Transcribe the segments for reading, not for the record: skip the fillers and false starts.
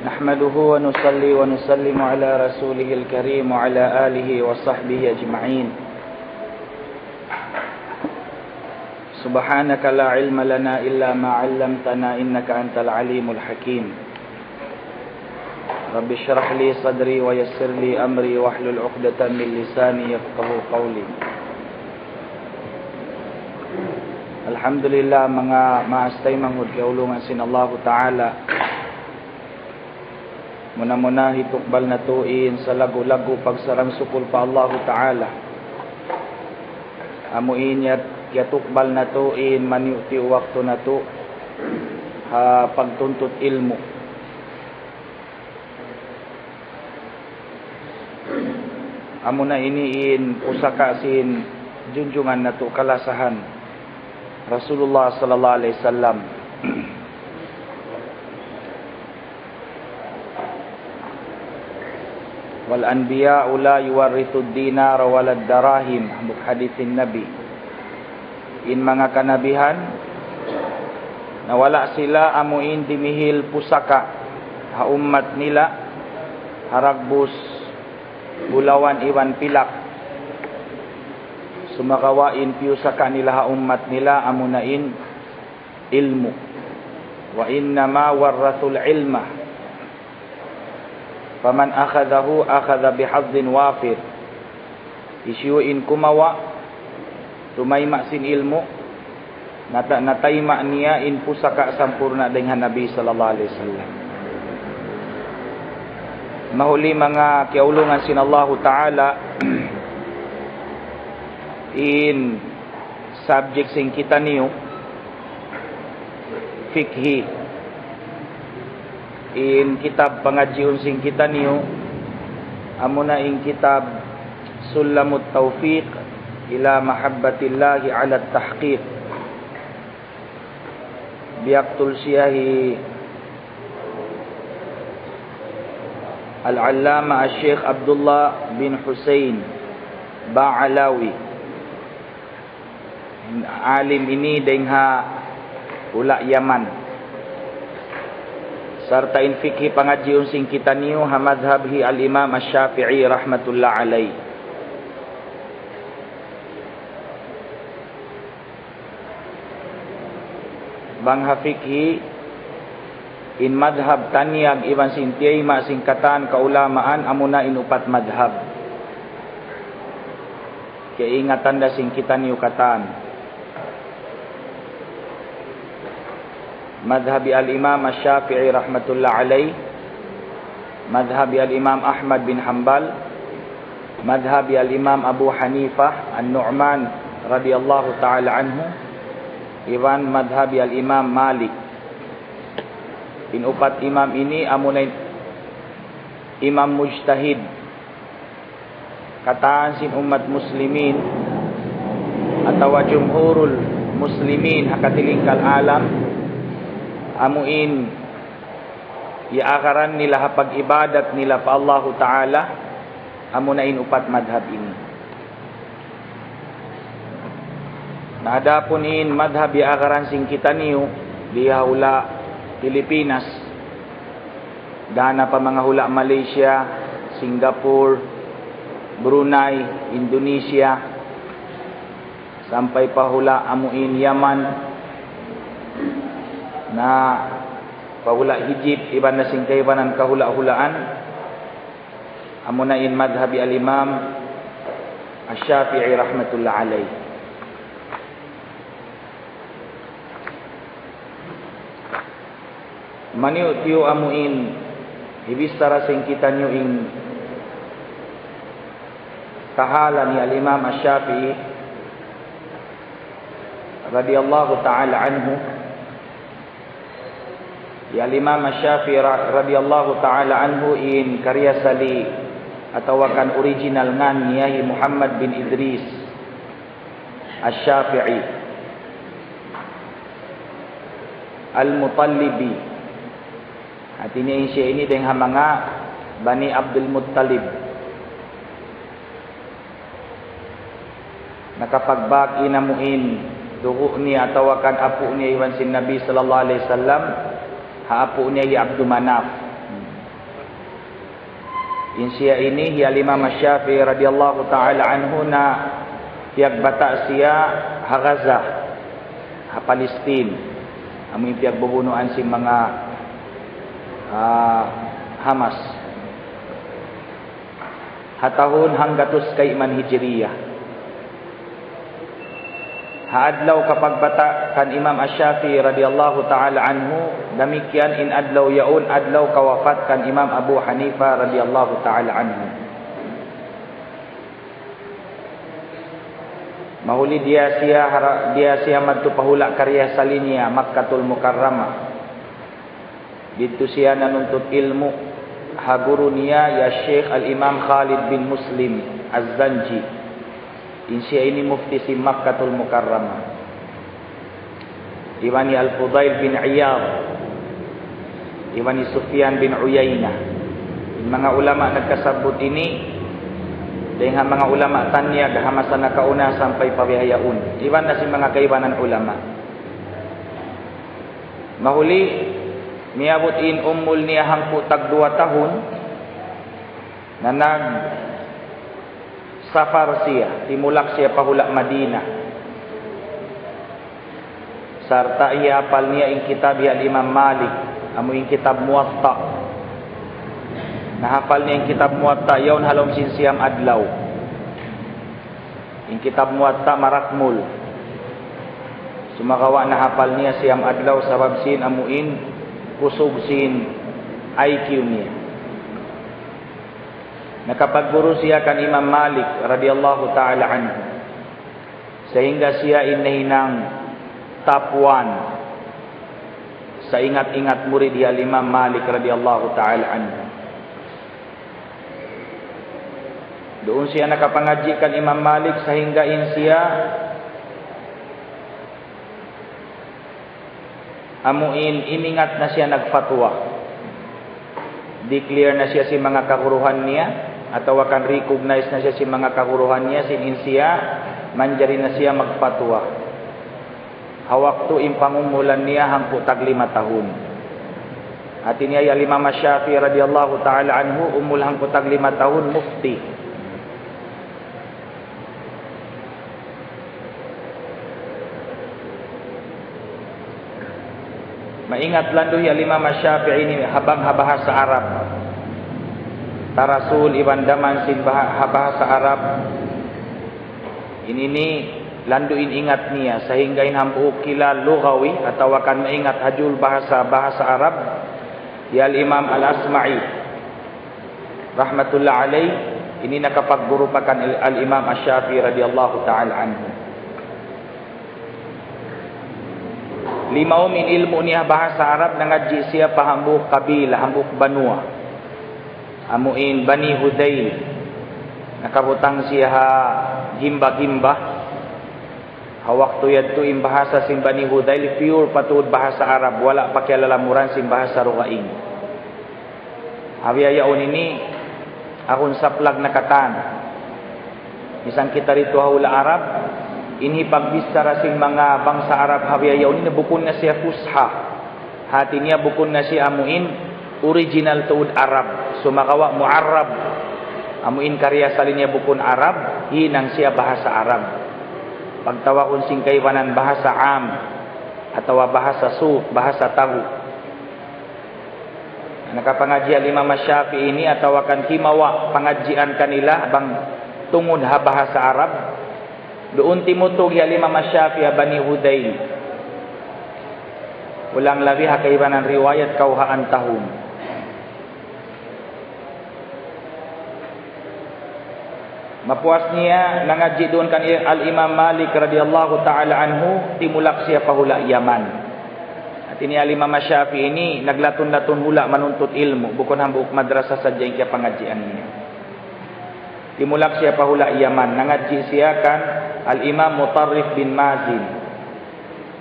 نحمده ونصلي ونسلم على رسوله الكريم وعلى آله وصحبه أجمعين. سبحانك لا علم لنا إلا ما علمتنا إنك أنت العليم الحكيم. رب اشرح لي صدري ويسر لي أمري واحلل عقدة من لساني يفقهوا قولي. Alhamdulillah, mga maastay manghud kaulungan sin Allah Ta'ala. Muna-muna hitukbal na tuin sa lagu-lagu pagsarang sukul pa Allah Ta'ala. Amuin yatukbal na tuin maniuti waktu na tu pagtuntut ilmu. Amo na iniin pusaka sin junjungan na tu kalasahan Rasulullah sallallahu alaihi wasallam. Wal anbiya'u la yuwarrithu ad-dinar wal ad-darahim, haditsin Nabi. In mga kanabihan nawala sila amuin dimihil pusaka ha ummat nila haragbus bulawan iwan pilak. Sumakawain piyo sa kanila ha ummat nila amunain ilmu. Wa innama warrathul ilma. Faman akhadahu akhadha bihadzin wafir. Isyuin kumawa tumayma sin ilmu natayma niya in pusaka sampurna dengan Nabi sallallahu alaihi wasallam. Mahuli mga kiaulungan sin Allah Ta'ala in subject sing kita niyo fikhi in kitab pangajiun sing kita niyo amuna in kitab Sulamut Taufiq ila mahabbatillahi ala tahqiq biaqtul siyahi al-allama al-syekh Abdullah bin Husain Ba'alawi. Alim ini dengha ulak Yaman. Serta in fikhi pangajiun sing kita niyo ha madhabhi al-Imam Asy-Syafi'i rahmatullah alaih. Bang ha fikhi in madhab taniyag iban sing tiyma singkatan kaulamaan amuna in upat madhab. Keingatan da sing kita niyo katan. Madhabi al-Imam Asy-Syafi'i rahmatullah alaih, madhabi al-Imam Ahmad bin Hanbal, madhabi al-Imam Abu Hanifah An-Nu'man radhiyallahu ta'ala anhu, iwan madhabi al-Imam Malik. In upat imam ini amunay imam mujtahid kataan sin umat muslimin atau jumhurul muslimin hakatilingkal alam amuin iaakaran nila hapag ibadat nila pa Allah Ta'ala amunain upat madhab ini. Naadapon in madhab iaakaran sing kita niyo diha hula Pilipinas, dana pa mga hula Malaysia, Singapore, Brunei, Indonesia, sampai pa hula amuin Yaman, na pahula Egypt iban na sing kaibanan kahula-hulaan amunain madhabi al-Imam Asy-Syafi'i rahmatullah alaih. Maniutiyo amuin ibistara sing kita niyo ing tahala ni al-Imam Asy-Syafi'i radhiyallahu ta'ala anhu. Ya Imam Asy-Syafi'i radhiyallahu ta'ala anhu in karya sali atawakan original ngan niyahi Muhammad bin Idris Asy-Syafi'i Al-Mutallibi. At ini siya ini dengan mga Bani Abdul Muttalib. Nakapagbaki na muin dugo ni atawakan apo niya iwan sin Nabi sallallahu alaihi wasallam. Haapo niya Abdul Manaf. Insia ini hiya Imam Syafi'i radhiyallahu taala anhu na tiag bata siya ha Gaza, ha Palestine. Amoy tiag bubunuan si mga Hamas. Hatahon hanggatus kay man Hijriyah. Haadlaw kapag bata kan Imam Asy-Syafi'i radhiyallahu taala anhu, demikian in adlaw yaun adlaw kawafat kan Imam Abu Hanifah radhiyallahu taala anhu. Mahuli dia sia madtu pahula karya salinya Makkatul Mukarramah. Dito siya nanuntut ilmu. Haguru niya ya Syekh Al-Imam Khalid bin Muslim Az-Zanji. Insia ini mufti si Makkatul Mukarramah. Iwani Al-Fudail bin Iyad, Iwani Sufyan bin Uyainah. Mga ulama nagkasabot ini dengan mga ulama tanya gahamasa na kauna sampai pabihayaun. Iwan na si mga kaiwanan ulama. Mahuli miabot in ummul niya hangko tag 2 tahun na safar siya, timulak siya pahulak Madinah. Sarta iya apal niya ing kitab ya Imam Malik, amo ing kitab Muwatta. Nahapal niya ing kitab Muwatta yaun halom sinsiyam adlaw. Ing kitab Muwatta marakmul. Sumakawa nahapal niya siyam adlaw sabab sin amuin kusog sin IQ niya. Nakapagguru siya kan Imam Malik radhiyallahu taala anhu, sehingga siya inahinang top 1 sa ingat-ingat murid ya Imam Malik radhiyallahu taala anhu. Doon siya nakapangaji kan Imam Malik sehingga siya amuin iningat na siya nagfatwa. Declare na siya si mga kaguruhan niya atau akan recognize na siya si mga kaguruhan niya sin siya manjari na siya magfatwa. Hawaktu impangumulan niya hangko tag 5 tahun. At niya ya Imam Syafi'i radhiyallahu taala anhu umul hangko tag 5 tahun mufti. Maingat landu ya Imam Syafi'i ini habang bahasa Arab. Tarasul iban daman sin bahasa Arab. Ini landuin ingat niya sehingga inhampu kilal lughawi atau akan maingat hajul bahasa Arab. Ya Imam Al-Asma'i rahmatullah alaih ini nakapaggurupakan Al-Imam Asy-Syafi'i radhiyallahu taala anhu. Limau min ilmu niya bahasa Arab nangadji siya pahambuk kabila, hambuk banua. Amuin Bani Hudayl. Nakabutang siya gimba-gimba. Hawaktu yadto in bahasa sin Bani Hudayl pure patud bahasa Arab, wala pakialalamuran sin bahasa Rugaing. Hawiyayaon ini akon saplag nakatan. Misang kita rito hawla Arab, ini pagbisara sing mga bangsa Arab hawiyayaw ni bukun na siya fusha. Hati niya bukun na siya amuin original tuud Arab. Sumakawa mu'arab. Amuin karya salin niya bukun Arab, hinang siya bahasa Arab. Pagtawakon sing kaiwanan bahasa am atau bahasa suq, bahasa tahu. Nakapangaji Imam Syafi'i ini atau akan kimawa pangajian kanila bang tungod ha bahasa Arab. Doon timutog ya Imam Syafi'i Bani Hudayl. Ulang labi ha kaibanan riwayat kauhaan tahun. Mapuas niya nangaji doon kan Al-Imam Malik radhiyallahu taala anhu timulak siya pahula Yaman. At ini Al-Imam Syafi'i ini naglatun-latun hula manuntut ilmu, bukon hambuk madrasah sadya yung pangajian niya. Timulak siya pahula Yaman, nangaji siya kan Al-Imam Mutarrif bin Mazin,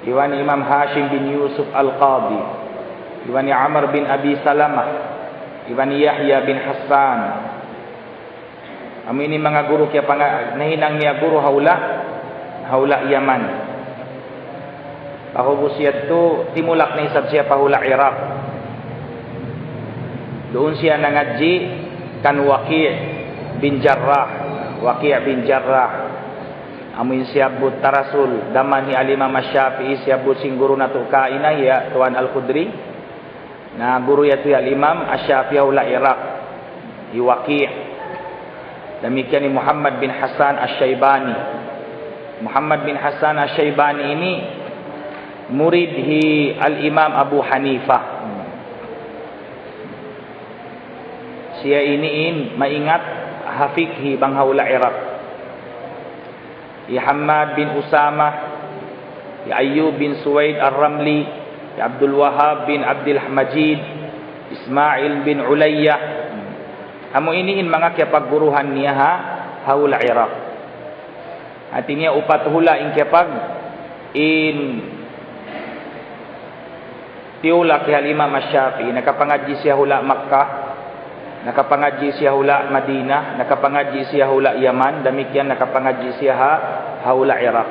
iwan Imam Hashim bin Yusuf Al-Qadi, iwan Amr bin Abi Salamah, iwan Yahya bin Hassan. Amin ini mga guru kaya nahinang niya guru haula Yaman. Pahubos siya to timulak na isab siya pahula Iraq. Doon siya nangadji kan Waqi' bin Jarrah. Waqi' bin Jarrah amun siabut tarasul damani al-Imam Asy-Syafi'i siabut sing guru natu kaina ya Tuan Al-Khudri. Nah guru ya tu al-Imam Asy-Syafi'i ula Iraq di Waqi'. Demikian Muhammad bin Hasan Asy-Syaibani. Muhammad bin Hasan Asy-Syaibani ini murid hi al-Imam Abu Hanifah. Sia ini maingat hafiqhi bang haula Iraq. Ya Hamad bin Usamah, ya Ayyub bin Suwaid Ar-Ramli, ya Abdul Wahhab bin Abdul Majid, Ismail bin Ulayyah. Amo ini mga kepagguruhan niya haula Iraq. Artinya upat hula in kepag in tiula kay Imam Asy-Syafi'i nakapangaji siya hula Makkah, nakapangaji siya hula Madinah, nakapangaji siya hula Yaman, demikian nakapangaji siya haula Iraq.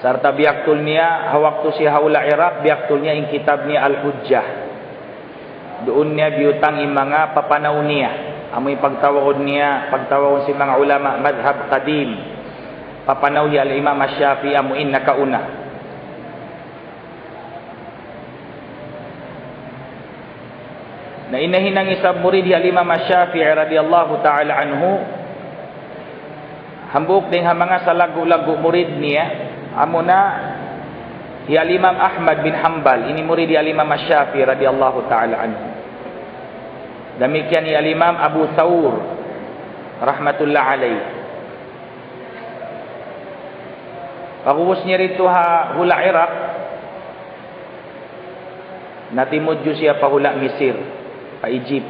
Sarta biaktul niya waktu siya haula Iraq, biaktul niya ing kitab niya Al-Hujjah. Doon niya biutang ing mga papanaw niya. Amoy pagtawag niya, pagtawag si mga ulama madhab qadim. Papanaw niya al-Imam Asy-Syafi'i amuin nakauna. Na inahinang isang murid ya Imam Asy-Syafi'i radhiyallahu ta'ala anhu, hambuk din ha mga sa lagu-lagu murid niya amuna ya Imam Ahmad bin Hanbal, ini murid ya Imam Asy-Syafi'i radhiyallahu ta'ala anhu. Demikian ya Imam Abu Thawr rahmatullah alaih. Pagubos niya rito hula Iraq, natimudyo siya pahula Misir, pa Egypt.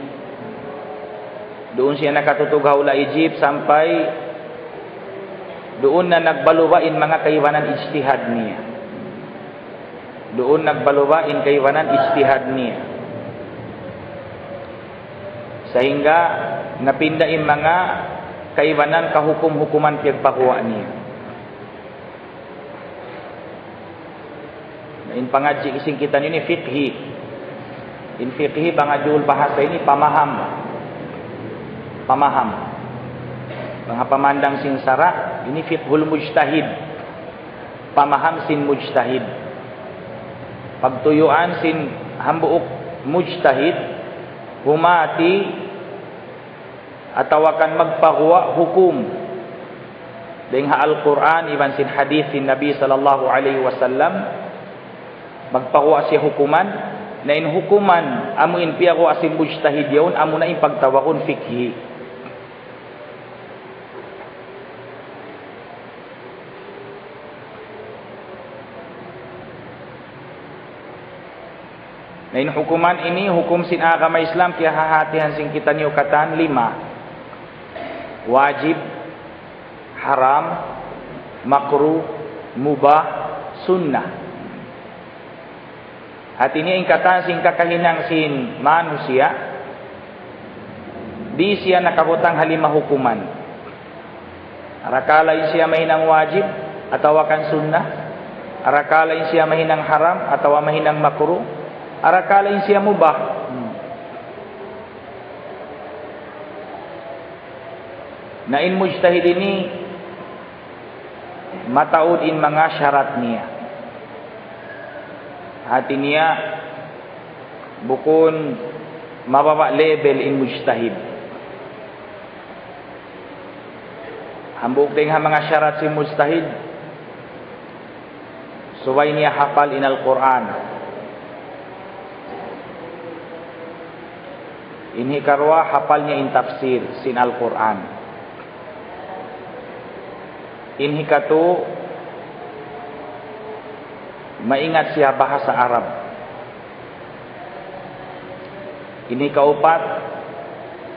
Doon siya nakatutug hula Egypt sampai doon na nagbalubain mga kaiwanan ijtihad niya. Doon nagbalubain kaiwanan ijtihad niya. Sehingga napindain mga kaiwanan kahukum-hukuman piyagpakuha niya. In pangaji ising kita ini fiqhi. In fiqhi pangajul bahasa ini pamaham. Pamaham. Mga pamandang sing sara, ini fiqhul mujtahid. Pamaham sin mujtahid. Pagtuyuan sin hambuuk mujtahid, humati atau akan magpakuha hukum dengan Al-Quran iban sin hadis sin Nabi sallallahu alaihi wasallam, magpakuha siya hukuman na in hukuman amuin piyago asin mujtahid yun amu na in pagtawakon fikhi. Na in hukuman ini hukum sin agama Islam kaya hahatihan sin kita niyo katan 5. Wajib, haram, makruh, mubah, sunnah. At ini ang katan sin kakahinang sin manusia, di siya nakabutang halima hukuman. Arakalain siya mahinang wajib atau akan sunnah, arakalain siya mahinang haram atau mahinang makruh, arakalain siya mubah. Na in mujtahid ini mataud in mga syarat niya. Hati niya bukun mababa level in mujtahid. Hambuk ding ha mga syarat si mujtahid. Suway niya hafal in Al-Quran. Inhi karwa hafal niya in tafsir sin Al-Quran. Inhi katu maingat siya bahasa Arab. Ini kaupat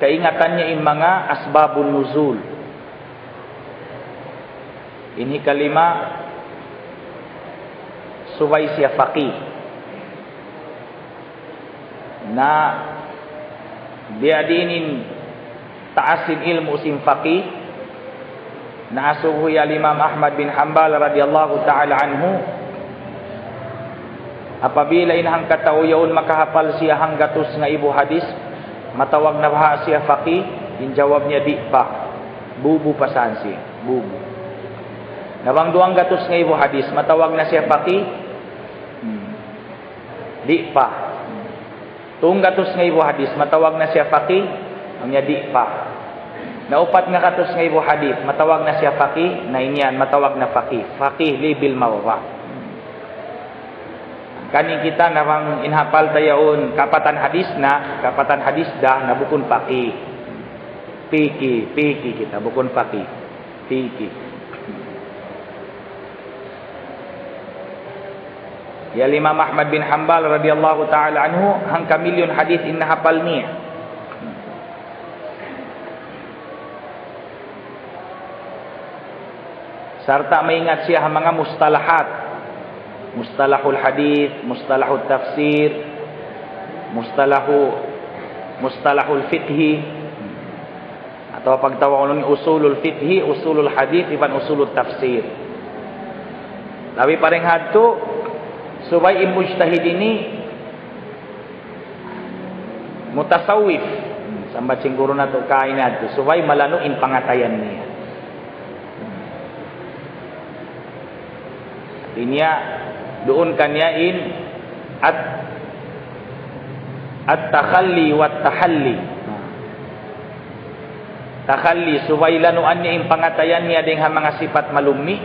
kaingatannya in mga asbabun nuzul. Ini kalima subay siya faqih. Na biadinin taasin ilmu sin faqih. Na asuhu ya Imam Ahmad bin Hanbal radhiyallahu ta'ala anhu, apabila inhang katauyaon makahapal siya hanggatus nga ibu hadis, matawag na baha siya faqih, in jawabnya di pa. Bubu pasan siya, bubu. Nawang 200 nga ibu hadis, matawag na siya faqih, di pa. 200 nga ibu hadis, matawag na siya faqih, amnya di pa. Na 4 nga katos nga ibu hadis, matawag na siya faqih, na inyan matawag na faqih. Faqih libil mawwa. Kaning kita nawang inhapal tayaon kapatan hadis dah na bukun faqih. Piki kita bukun faqih. Piki. Ya Imam Ahmad bin Hanbal radhiyallahu taala anhu hangka milyon hadis inna hafal niya. Serta mengingat siya mga mustalahat. Mustalahul hadis, mustalahul tafsir, mustalahul fiqhi, atau pagtawag ng usulul fiqhi, usulul hadis, iban usulul tafsir. Tapi paring hadto subay mujtahid ini mutasawwif sambat siguro na to kain adto subay malano in pangatayan niya. Artinya doon kanyain at-takhalli wat-tahalli. Takhalli subay lanuan niya in pangatayan niya ding mga sifat malumi.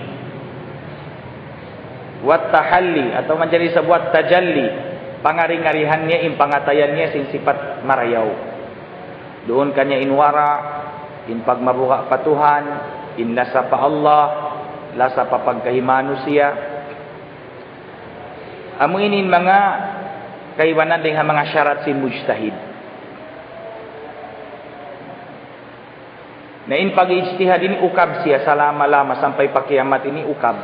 Wat-tahalli atau menjadi sebuah tajalli, pangaring-arihan niya in pangatayan niya sin sifat marayaw. Doon kanya in wara, in pagmabuka pa Tuhan, in lasa pa Allah, lasa pa pagkahimano siya. Amuinin mga kaiwanan ding mga syarat si mujtahid. Na in pag-ijtihad ini ukab siya salama-lama sampai pakiamat ini ukab.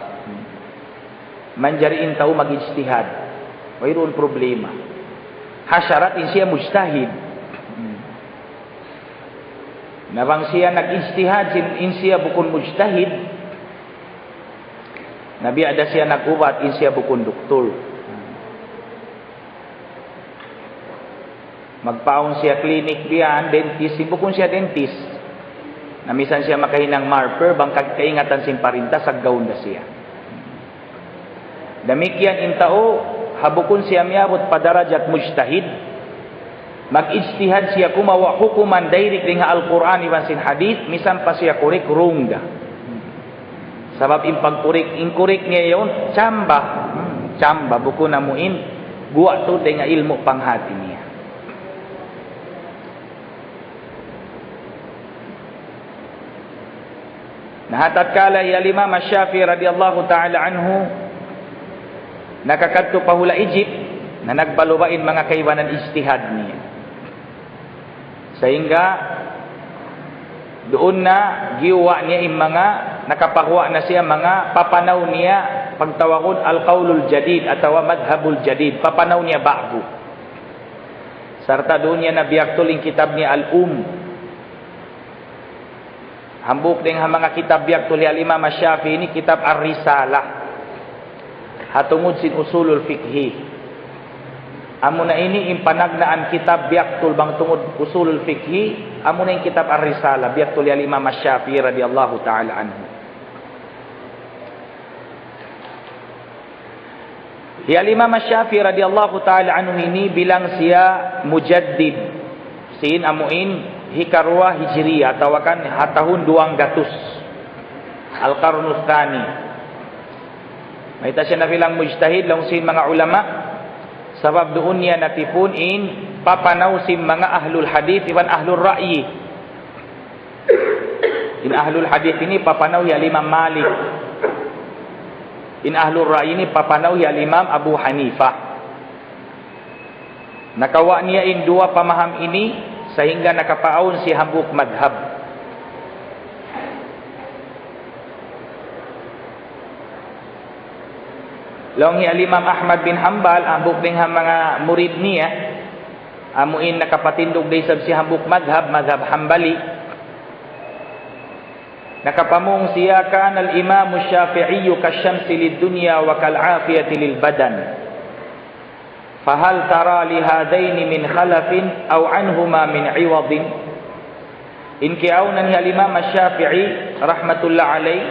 Manjariin tao mag-ijtihad. Mayroon problema. Hasyarat in siya mujtahid. Nabang siya nag-ijtihad in siya bukun mujtahid. Nabi ada siya nag-ubat in siya bukun doktor. Magpaon siya klinik diyan, dentist, bukun siya dentist. Namisan siya makahinang marper, bangkag kaingatan simparinta, saggaw na siya. Damikian in tao, habukun siya miyabot padarajat mujtahid, mag-ijtihad siya kumawa hukuman dairik ring Al-Quran iban sin hadith, misan pa siya kurik rungda. Sabab impagkurik, inkurik niya yun, chamba, bukun namuin, guwa to nga ilmu panghati niya. Nahatat kala ya Imam Syafi'i radhiyallahu taala anhu nakakadto pahula Egypt na nagbalubain mga kaiwanan ijtihad niya. Sehingga doon na giwa niya yung mga nakapakuha na siya mga papanaw niya pagtawagod al-qaulul jadid atau madhabul jadid, papanaw niya bago. Sarta doon niya nabiyaktul yung kitab niya al-Um. Hambuk ding mga kitab biak tuli al-Imam Syafi'i ini kitab Ar-Risalah. Hatungod sin usulul fiqhi. Amuna ini impanagnaan kitab biak tul bang tungod usulul fiqhi, amuna in kitab Ar-Risalah biak tuli al-Imam Syafi'i radhiyallahu taala anhu. Ya al-Imam Syafi'i radhiyallahu taala anhu ini bilang siya mujaddid. Sin amuin hikarwa hijriyah tawakan tahun 200 al-qarnus tsani. Maita siya na bilang mujtahid lang sin mga ulama sabab doon niya natipun in papanaw sin mga ahlul hadith iban ahlul ra'yi. In ahlul hadith ini papanaw ya Imam Malik. In ahlul ra'yi ini papanaw ya Imam Abu Hanifah. Nakawa niya in dua pamaham ini sehingga nakapaon si hambuk madhab. Longi al-Imam Ahmad bin Hanbal hambuk ding mga murid niya amuin nakapatindog day sab si hambuk madhab Hanbali. Nakapamong siya kan al-Imam Syafi'i kasyamsi lid-dunya wa kal-'afiyati lil-badan. Fahal tara li hadaini min khalafin aw anhuma min iwadin. In kiaunan ya Imam Asy-Syafi'i rahmatullah alaih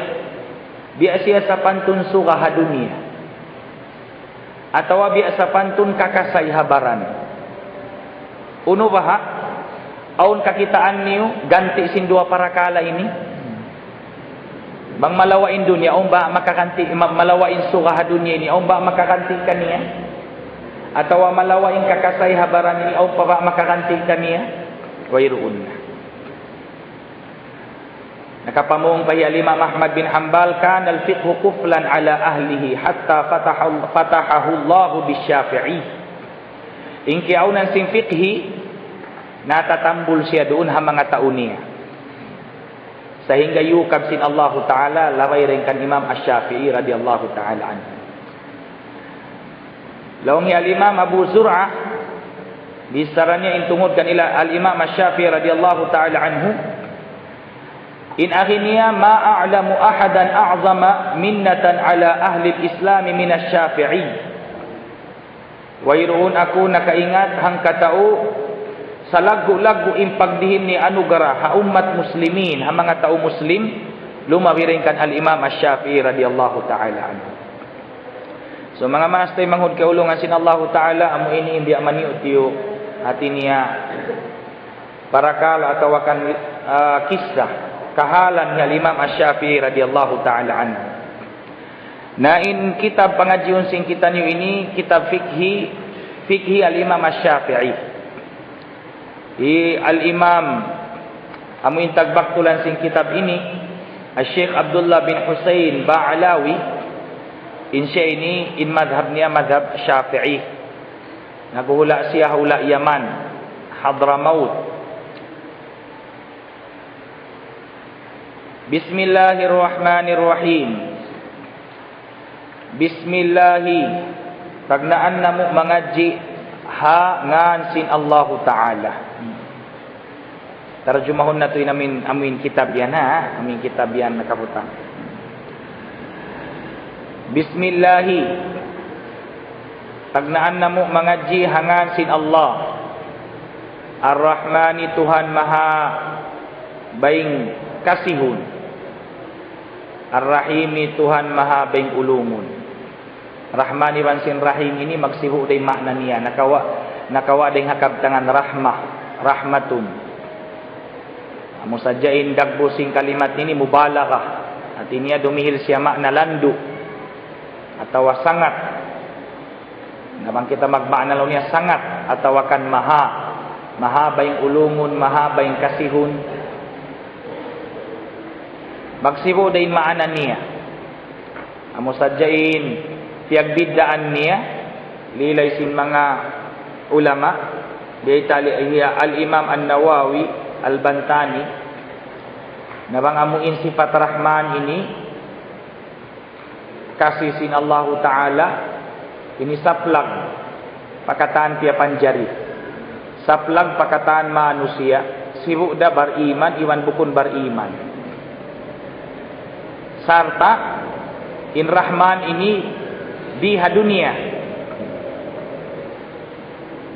biasa pantun surah dunia atau biasa pantun kakasai habaran. Uno baha aun kakitaan niyo ganti sin dua parakala ini. Bang malawain dunia umba makakanti malawain surah dunia ini umba makakanti kaniya. Atau malawain kakasai habaran ini au pa makakantikan niya wairuun. Nakapamung pa Imam Ahmad bin Hanbal kan al-fiqhu kuflan ala ahlihi hatta fatahahu Allah bisyafi'i. Ingki aunan sing fiqhi natatambul siya doon ha mga tauniya. Sehingga yukab sin Allah Ta'ala laway rin kan Imam Asy-Syafi'i radhiyallahu ta'ala anhu. Laungi al-Imam Abu Zur'ah disaranya intungudkan ila al-Imam Asy-Syafi'i radhiyallahu ta'ala anhu in aghniya ma a'lamu ahadan a'zama minnatan ala ahli al-Islam min asy-Syafi'i wa iruun aku nakaingat hang katao sa lagu-lagu impagdihin ni anugerah ha umat muslimin ha mga tao muslim lumawirin kan al-Imam Asy-Syafi'i radhiyallahu ta'ala anhu. So mga mastay manghud kaulungan sin Allah Ta'ala amo ini hindi maniut tiyo hati niya parakala atau akan kisah kahalan ni Imam Asy-Syafi'i radhiyallahu ta'ala anhu. Na in kitab pangajiun sing kita niyo ini kitab fikhi al-Imam Asy-Syafi'i. Al-Imam amo intagbaktulan sing kitab ini Syekh Abdullah bin Husain Ba'alawi. Insya ini in madhab niya madhab Syafi'i. Naguhula siya hula Yaman, Hadramaut. Bismillahirrahmanirrahim. Bismillahi. Pagnaan namo mangaji ha ngan sin Allah Ta'ala. Tarjumahon na to amin kitab yan ha. Amin kitab yan nakabutang. Bismillahi. Tagnaan namo mangaji hangan sin Allah. Ar-Rahmani Tuhan Maha Baing Kasihun. Ar-Rahimi Tuhan Maha Baing Ulungun. Rahmani wan sin Rahim ini magsihu day makna niya. Nakawa day hakabtangan rahmah, rahmatun. Amo sadyain dagbo sing kalimat ini mubalaghah. Artinya dumihil siya makna landu atau sangat. Naman kita magmakna law niya sangat atau akan maha bayang ulungun, maha bayang kasihun. Magsibo dain maana niya. Amo sadyain tiag biddaan niya lilay sin mga ulama biitali al-Imam An-Nawawi Al-Bantani nabang amuin sifat Rahman ini kasih sin Allah Ta'ala ini saplag pakataan tiap panjari saplag pakataan manusia sibuk da bariman iwan bukun bariman sarta in Rahman ini di dunia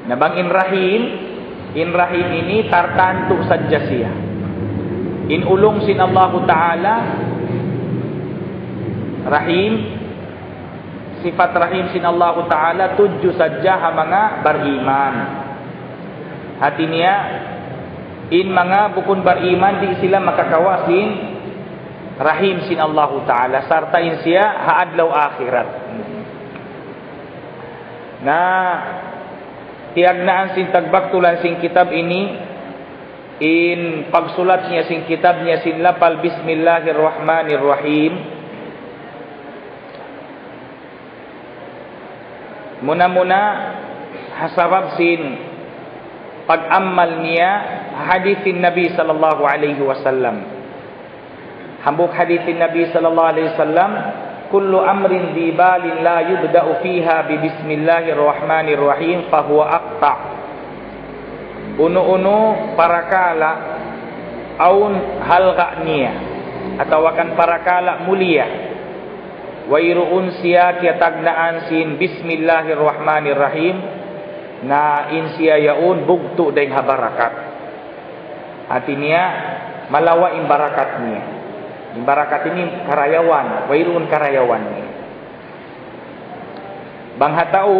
nabang in Rahim ini tartantu saja siya in ulung sin Allah Ta'ala Rahim, sifat Rahim sin Allah Ta'ala tuju saja ha mga bariman. Hati niya, in mga bukun bariman di sila makakawasin Rahim sin Allah Ta'ala. Sartain siya haadlaw akhirat. Na tiagnaan sin tagbaktulan sin kitab ini in pagsulat niya sin kitab niya sin lapal Bismillahirrahmanirrahim. Muna-muna hasabab sin pag-ammal niya hadithin Nabi sallallahu alaihi wasallam. Hambuk hadithin Nabi sallallahu alaihi wasallam, kullu amrin di balin la yubda'u fiha bi bismillahirrahmanirrahim fahuwa aqta'. Uno-uno parakala aun halqa niya atau akan parakala mulia. Wairuun siya kiatagnaan sin bismillahirrahmanirrahim na insiya yaun bugto deng habarakat. Artinya malawa im barakat niya. Im barakat ini karayawan, wairun karayawan niya. Bang hatao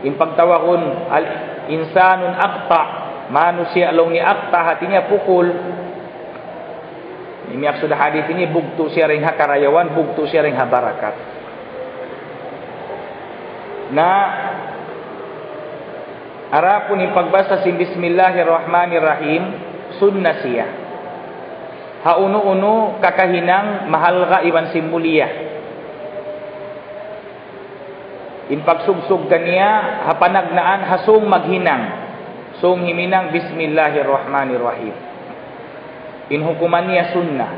im pagtawakon al insanun aqta, manusia long ni aqta hatinya pukul. Ini maksud hadis ini bugto siya ring karayawan, bugto siya ring habarakat. Na arapun im pagbasa sin bismillahirrahmanirrahim sunnah siya. Haunu-unu kakahinang mahalga iwan simuliyah. In pagsugsug kaniya hapanagnaan hasung maghinang. Sung himinang bismillahirrahmanirrahim. In hukuman niya sunnah.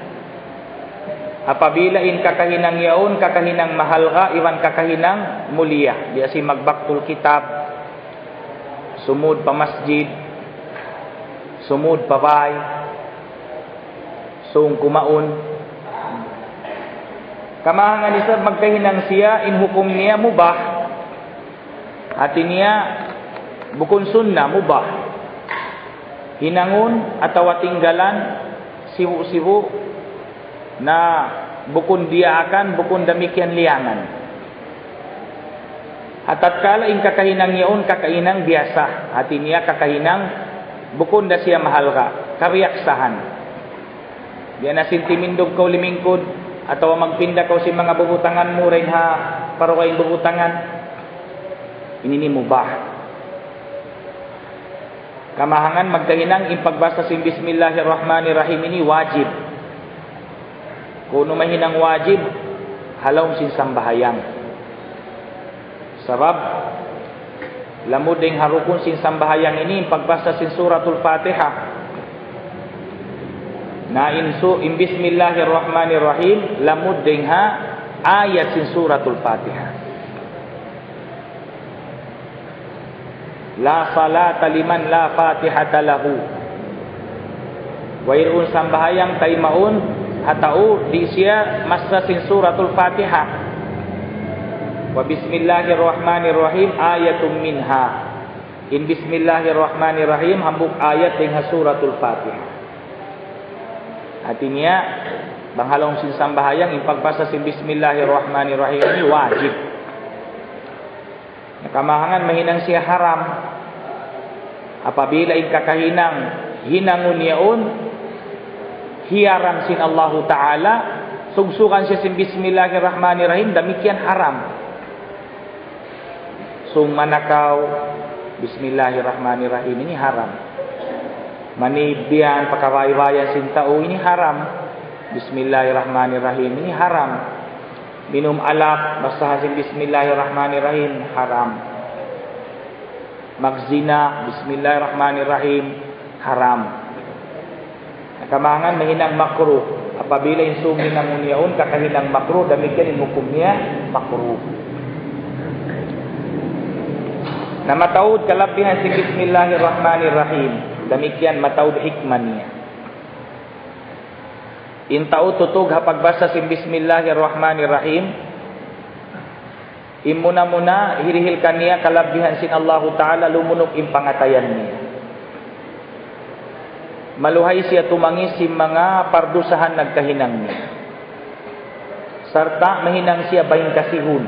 Apabila in kakahinang yaon, kakahinang mahalga iwan kakahinang muliyah. Biasi magbaktul kitab, sumud pa masjid, sumud pa bay, sung kumaun. Kamahangan isa magkahinang siya in hukum niya mubah. Hati niya bukun sunnah mubah. Hinangun atau tinggalan siwu-siwu na bukun dia akan bukun demikian liangan. Tatkala in kakahinang yaon kakainang biasa. Hati niya kakahinang bukun da siya mahalga, kariyaksahan. Diyan na sintimindog kau limingkod atau magpinda kau si mga bubutangan mo rin ha parukaing bubutangan. Ini ni mubah. Kamahangan magkahinang in pagbasa sin bismillahirrahmanirrahim ini wajib. Kuno mahinang wajib halaw sin sambahayang. Sabab lamud ding harukun sin sambahayang ini pagbasa sin suratul Fatihah. Na in bismillahirrahmanirrahim lamud ding ha ayat sin suratul Fatihah. La salata liman la fatihata lahu. Wairun sambahayang taimaun hatau di siya masa sin suratul Fatihah. Wa bismillahirrahmanirrahim ayatum minha. In bismillahirrahmanirrahim hambuk ayat dengan suratul Fatihah. Artinya banghalong sin sambahayang in pagbasa sin bismillahirrahmanirrahim ini wajib. Kamahangan mahinang siya haram. Apabila in kakahinang hinangun yaon hiaram sin Allah Ta'ala sugsukan siya sin bismillahirrahmanirrahim demikian haram. Sung manakaw bismillahirrahmanirrahim ini haram. Manibian pakawaywayan sin tao ini haram. Bismillahirrahmanirrahim ini haram. Minum alak basta sin bismillahirrahmanirrahim haram. Magzina bismillahirrahmanirrahim haram. Kamahangan mahinang makruh. Apabila insung hinang unyaun kakahinang makruh demikian in hukumnya makruh. Na mataud kalabihan si bismillahirrahmanirrahim demikian mataud hikmahnya. In taud tutug hapagbasa sin bismillahirrahmanirrahim imuna-muna hirihil kaniya kalabihan sin Allah Ta'ala lumunok im pangatayan niya. Maluhay siya tumangis si mga pardusahan nagkahinang niya. Sarta mahinang siya bayin kasihun.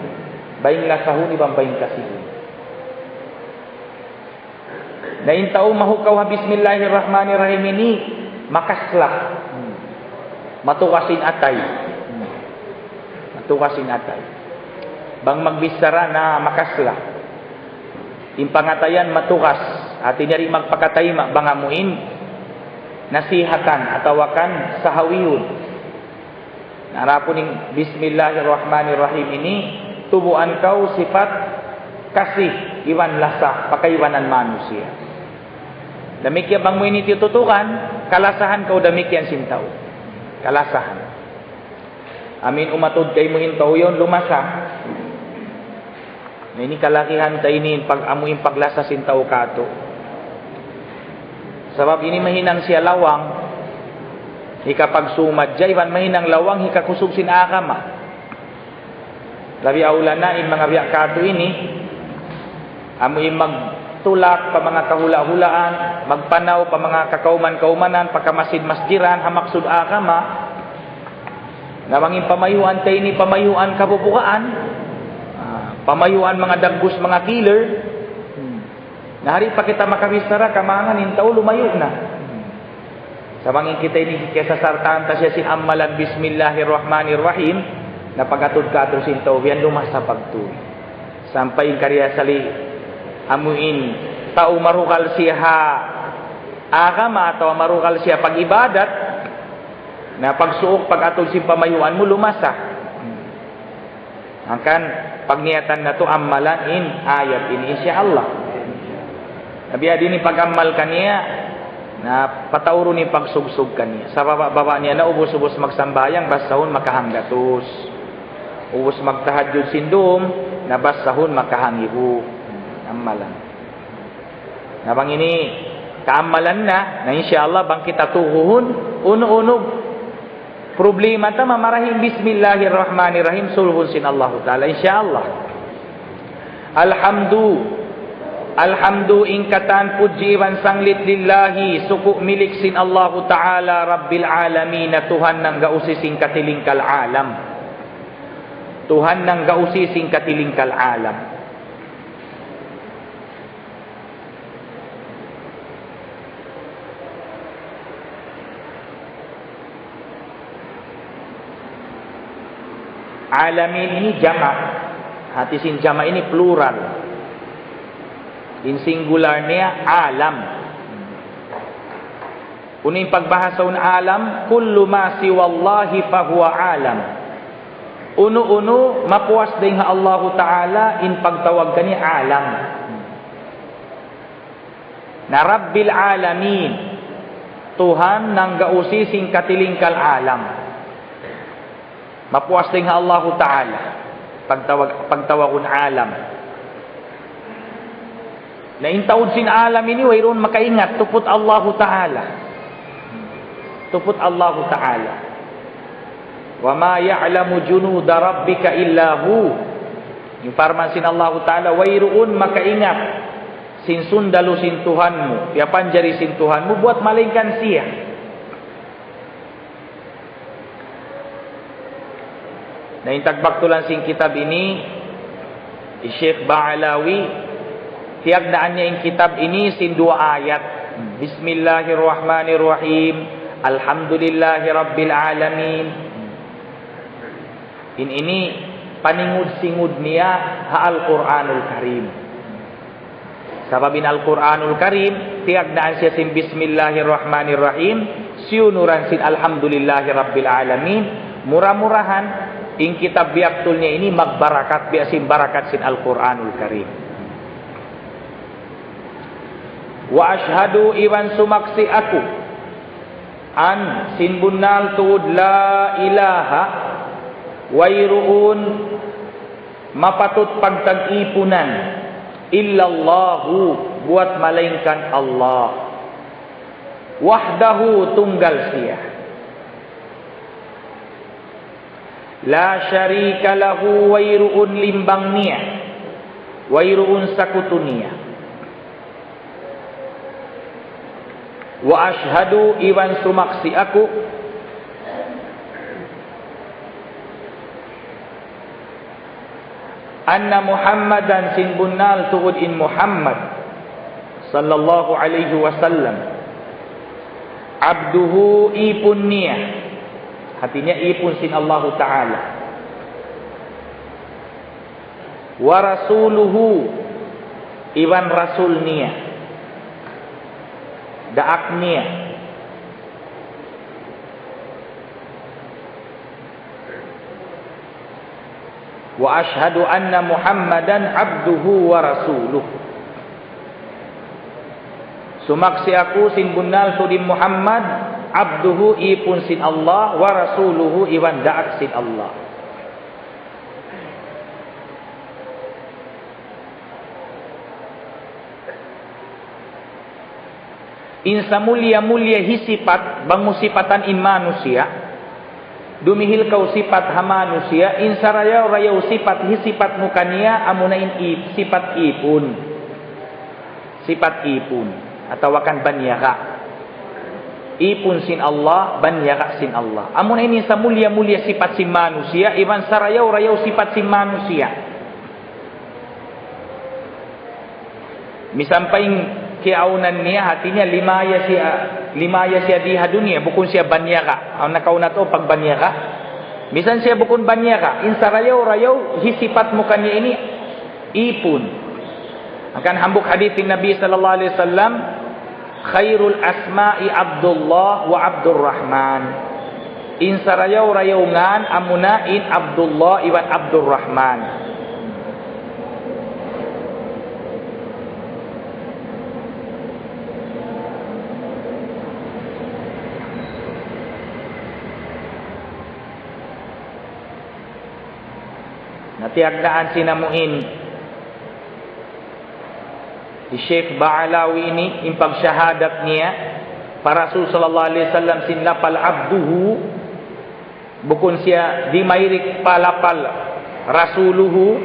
Bayin lasahun ibang bayin kasihun. Na in tao mahukaw ha bismillahirrahmanirrahim ini makaslah. Matukasin atay. Matukasin atay. Bang magbisara na makasla. Impangatayan matukas. Ati niya rin magpakatay bangamuin nasihatan atawakan sahawiyun. Narapon ng bismillahirrahmanirrahim ini tubuan kau sifat kasih iwan lasa pakaiwanan manusia. Demikian bang mo ini tutukan kalasahan kau demikian sintaw. Kalasahan. Amin umatud kay mo hintaw yon lumasa. Ini kalakihan tayo ini pag amuin paglasa sintaw kato. Sebab ini mahinang siya lawang. Hika pagsumad jaywan mahinang lawang hika kusog sin akama. Labi aula na in mga biyak kato ini amuin tulak pa mga kahula-hulaan, magpanaw pa mga kakauman-kaumanan, pagkamasid-masjiran, hamaksud akama, na mangin pamayuan tayo ni pamayuan kabubukaan, pamayuan mga daggus, mga killer, nahari pa kita makabistara, kamangan, intaw, lumayo na. Sa mangin kita ini, kesa sartaan ta siya sinamalan, bismillahirrahmanirrahim, na pagatod ka ato sintaw, yan lumasa pagtuwi. Sampay karya sali, amuin, tao marukal siya agama, tao marukal siya pag-ibadat, na pagsuok, pag-atod si pamayuan mo, lumasa. Angkan, pagniyatan na to amalan in ayat ini insyaallah. Nabi adini pag-amal kaniya, na patawro ni pagsugsug kaniya. Sa baba niya na ubos-ubos magsambayang, basahon makahanggatos. Ubos magtahadjud sindom, na basahon makahangihu. Amalan. Nabang ini kaamalan na insyaallah bang kita tuhuhun uno-unog problema ta mamarahim bismillahirrahmanirrahim sulhun sin Allah taala insyaallah. Alhamdu ingkatan puji wan sanglit lillahi suku milik sin Allah taala rabbil alamin, Tuhan nang gausising katilingkal alam. Tuhan nang gausising katilingkal alam. Alamin ini jamak. Hati sin jamak ini plural. In singularnya alam. Uning pagbahasa un alam, kullu ma siwallahi fahuwa alam. Uno-uno mapuas din ha Allah Ta'ala in pagtawag kani alam. Na Rabbil alamin, Tuhan nang gausising katilingkal alam. Mapuas din Allah Ta'ala pagtawagun alam. Na intawod sin alam ini wayron makaingat tupot Allah Ta'ala. Tupot Allah Ta'ala. Wa ma ya'lamu junuda rabbika illa hu. Yung farman sin Allah Ta'ala wayron makaingat sin sundalo sin Tuhanmu, ya panjari sin Tuhanmu buat malingkan siya. Na intagbaktulan sing kitab ini Syekh Ba'alawi tiagdaan niya yung kitab ini sin dua ayat. Bismillahirrahmanirrahim, alhamdulillahi rabbil alamin. Ini paningud-singud niya ha Al-Quranul Karim. Sababin Al-Quranul Karim tiagdaan siya sin bismillahirrahmanirrahim, siunuran sin alhamdulillahi rabbil alamin. Murah-murahan ing kitab biaktulnya ini magbarakat biasim barakat sin Al-Quranul Karim. Wa ashhadu iwan sumaksi aku an sin bunnal tuud la ilaha wairuun mapatut pagtag-ipunan illallahu buat malaingkan Allah wahdahu tunggal siya. La syarika lahu wairuun limbang niya, wairuun sakutu niya. Wa ashhadu iwan sumaksi aku anna Muhammadan sin bunnal tuud in Muhammad sallallahu alaihi wasallam abduhu ipun niya. Hatinya ipun sin Allah Ta'ala. Wa rasuluhu iwan rasul niya. Daak niya. Wa ashhadu anna Muhammadan abduhu wa rasuluh. Sumaksi aku sin bunnal sudim Muhammad abduhu ipun sin Allah wa rasuluhu iwan da'ak sin Allah. Insa mulia-mulia hisipat bangusipatan in manusia dumihil kau sifat ha manusia insa rayaw sifat hisipat mukania amunain sifat ipun. sifat ipun atau akan banyaka. Ipun sin Allah, banyaka sin Allah. Amun ini samulia-mulia sifat sin manusia, iban sarayau-rayau sifat sin manusia. Misampaing kiaunan niya hatinya lima ya siya diha dunia bukun siya banyaka. Ang nakauna to pag banyaka. Misan siya bukun banyaka, in sarayau-rayau hisifat mukanya ini ipun. Akan hambuk hadithin Nabi sallallahu alaihi wasallam, khairul asma'i Abdullah wa Abdurrahman. In sarayau-rayaungan amuna in Abdullah iwan Abdurrahman. Natiagdaan sinamuin si Syekh Ba'alawi ini impag syahadat niya para Rasul sallallahu alaihi wasallam sinlapal abduhu bukun siya di mairik palapal rasuluhu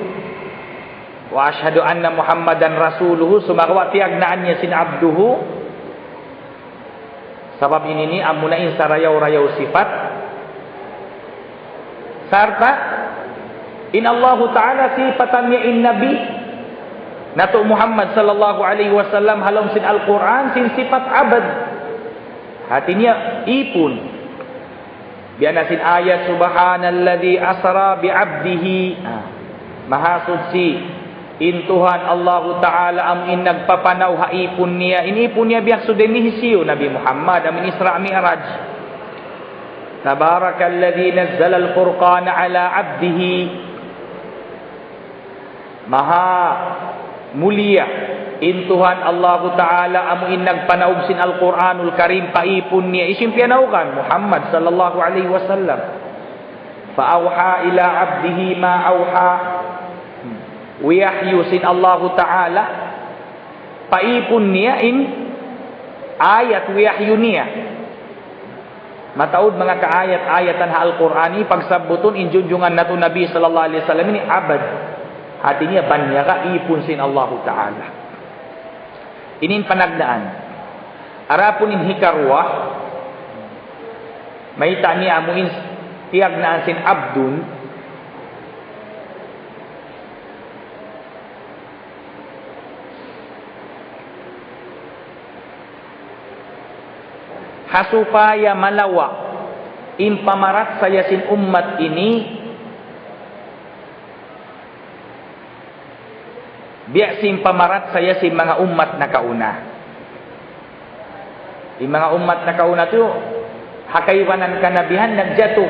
wa asyhadu anna Muhammadan rasuluhu sumagawa tiagnaan niya sin abduhu sabab ini ni amunain sarayau-rayau sifat sarta in Allah Ta'ala sifatannya in Nabi Nato Muhammad sallallahu alaihi wasallam halom sin Al-Quran sin sifat abad hatinya ipun biana sin ayat subhanalladzi asra bi'abdihi mahasud si in Tuhan Allah Ta'ala am in nagpapanaw haipun niya in ipun niya biyak sudin ni hisiyo Nabi Muhammad amin Isra Mi'raj tabarakalladzi nazzala al-furqana ala abdihi maha mulia in Tuhan Allah Ta'ala amu in nagpanaog sin Al-Quranul Karim paipun niya isim pianawkan Muhammad sallallahu alaihi wasallam fa'awha ila abdihi ma awha wiyahyu sin Allah Ta'ala paipun niya in ayat wiyahyu niya mataud mga kaayat-ayatan ha Al-Qurani pagsabutun in junjungan nato Nabi sallallahu alaihi wasallam ini abad hatinya banyaka ipun sin Allah Ta'ala. Inin panagdaan. Arapun in hikarwah, may tani amuin tiagnaan sin abdun, hasupaya malawa, impamarat saya sin umat ini, biya sim pamarat saya si mga umat na kauna. Yung mga umat na kauna to, hakaywanan kanabihan, nagjato.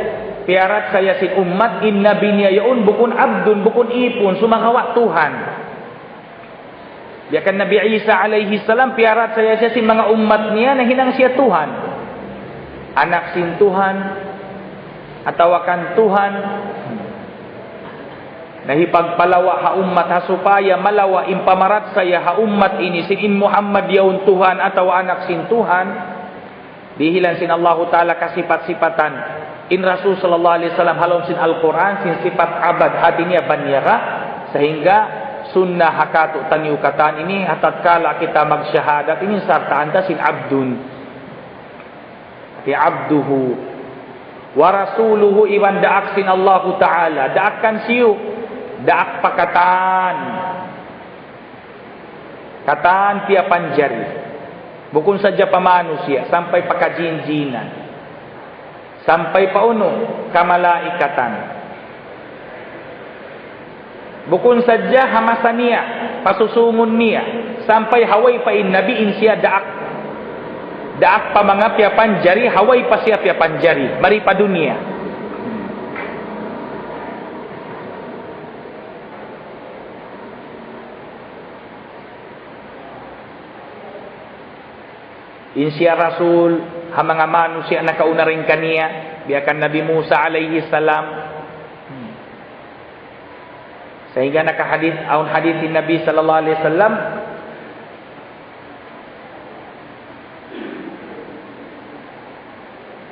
Piarat saya si umat, in nabi niya yun, bukun abdun, bukun ipon, sumakawa Tuhan. Biya kan Nabi Isa alaihi salam, piarat saya si mga umat niya, na hinang siya Tuhan. Anak sin Tuhan, atawakan Tuhan, nahipagpalawa ha ummat ha supaya malawa impamarat saya ha ummat ini sin Muhammad yaun Tuhan atau anak sin Tuhan dihilan sin Allah Ta'ala kasifat-sifatan in Rasul sallallahu alaihi wasallam halom sin Al-Quran sin sifat abad hatinya banyaka sehingga sunnah hakatu taniukatan ini tatkala kita magsyahadat ini sarta anta sin abdun abduhu wa rasuluhu iwan daak sin Allah Ta'ala daakkan siyo daak pakatan katan pia panjari bukun saja pamanusia sampai pakajinjinan sampai pauno kamalaikatan bukun saja hamasania pasusungun niya sampai hawai pa in nabi in siya daak pa mga pia panjari hawai pa siya pia panjari mari pa dunia. Insya Rasul ha mga manusia na kauna rin kaniya biyakan Nabi Musa alaihi salam sehingga nakahadith aun hadithin Nabi sallallahu alaihi wasallam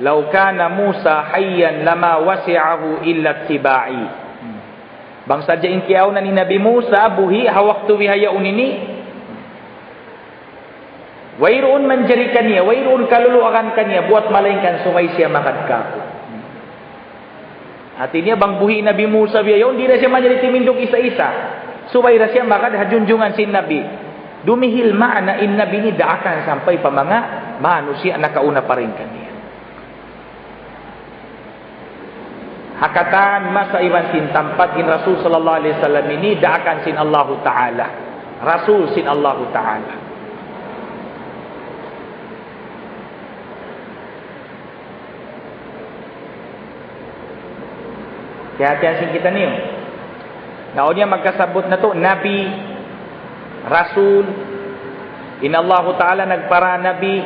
law kana Musa hayyan lama wasi'ahu illa tibai bangsa jain kiaw na ni Nabi Musa buhi ha waktu wihayaun ini Wairoon menjadikan niya, wairoon kaluluakan kanya buat malaikan sumay siya makadkapo. Artinya bang buhi Nabi Musa biya yun, di na siya menjadi timindog isa-isa. Subay na siya makadhajunjungan si Nabi. Dumihil maana in Nabi ni daakan sampai pa mga manusia nakauna pa rin kanya. Hakatan masa iwan sin tampat in Rasul sallallahu alaihi wasallam ini daakan sin Allah Ta'ala. Rasul sin Allah Ta'ala. Kaya-kaya kita niyo. Naon magkasabot na to, Nabi, Rasul, inallahu ta'ala nagpara Nabi,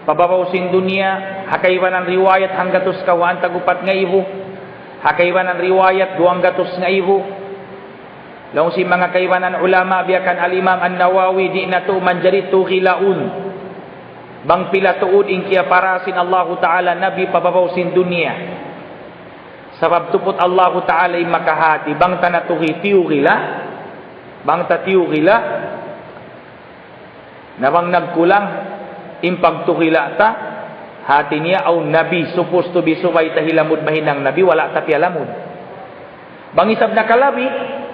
pababaw sin dunia, hakaywan ang riwayat hanggatos kawaan tagupat nga ibo, hakaywan ang riwayat duwang gatos nga ibo, laong si mga kaywanan ulama, biyakan al-imam an-Nawawi, di na to manjari to khilaun, bang pila tuod in kiya parasin Allahu ta'ala Nabi pababaw sin dunia, sabab tupot Allah Ta'ala makahati bang tanatuhi tiyugila bang tatiyugila na bang nagkulang impagtukila ta hati niya au nabi supposed to be subay tahilamud mahinang nabi wala tapi alamud bang isab nakalabi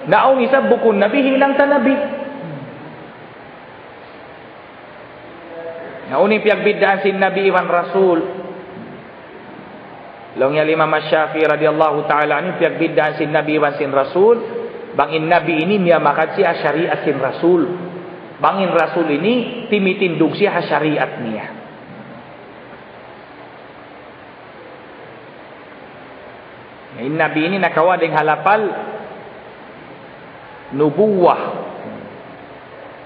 naong isab bukun nabi hilang ta nabi nauning piagbiddaan sin nabi iwan rasul. Long ya Imam Syafi'i radhiyallahu taala anhu piagbiddaan sin Nabi wan sin Rasul, bangin Nabi ini miyamakan siya syariat sin Rasul. Bangin Rasul ini timitindog siya syariat niya. In Nabi ini nakawa ding halapal nubuwah.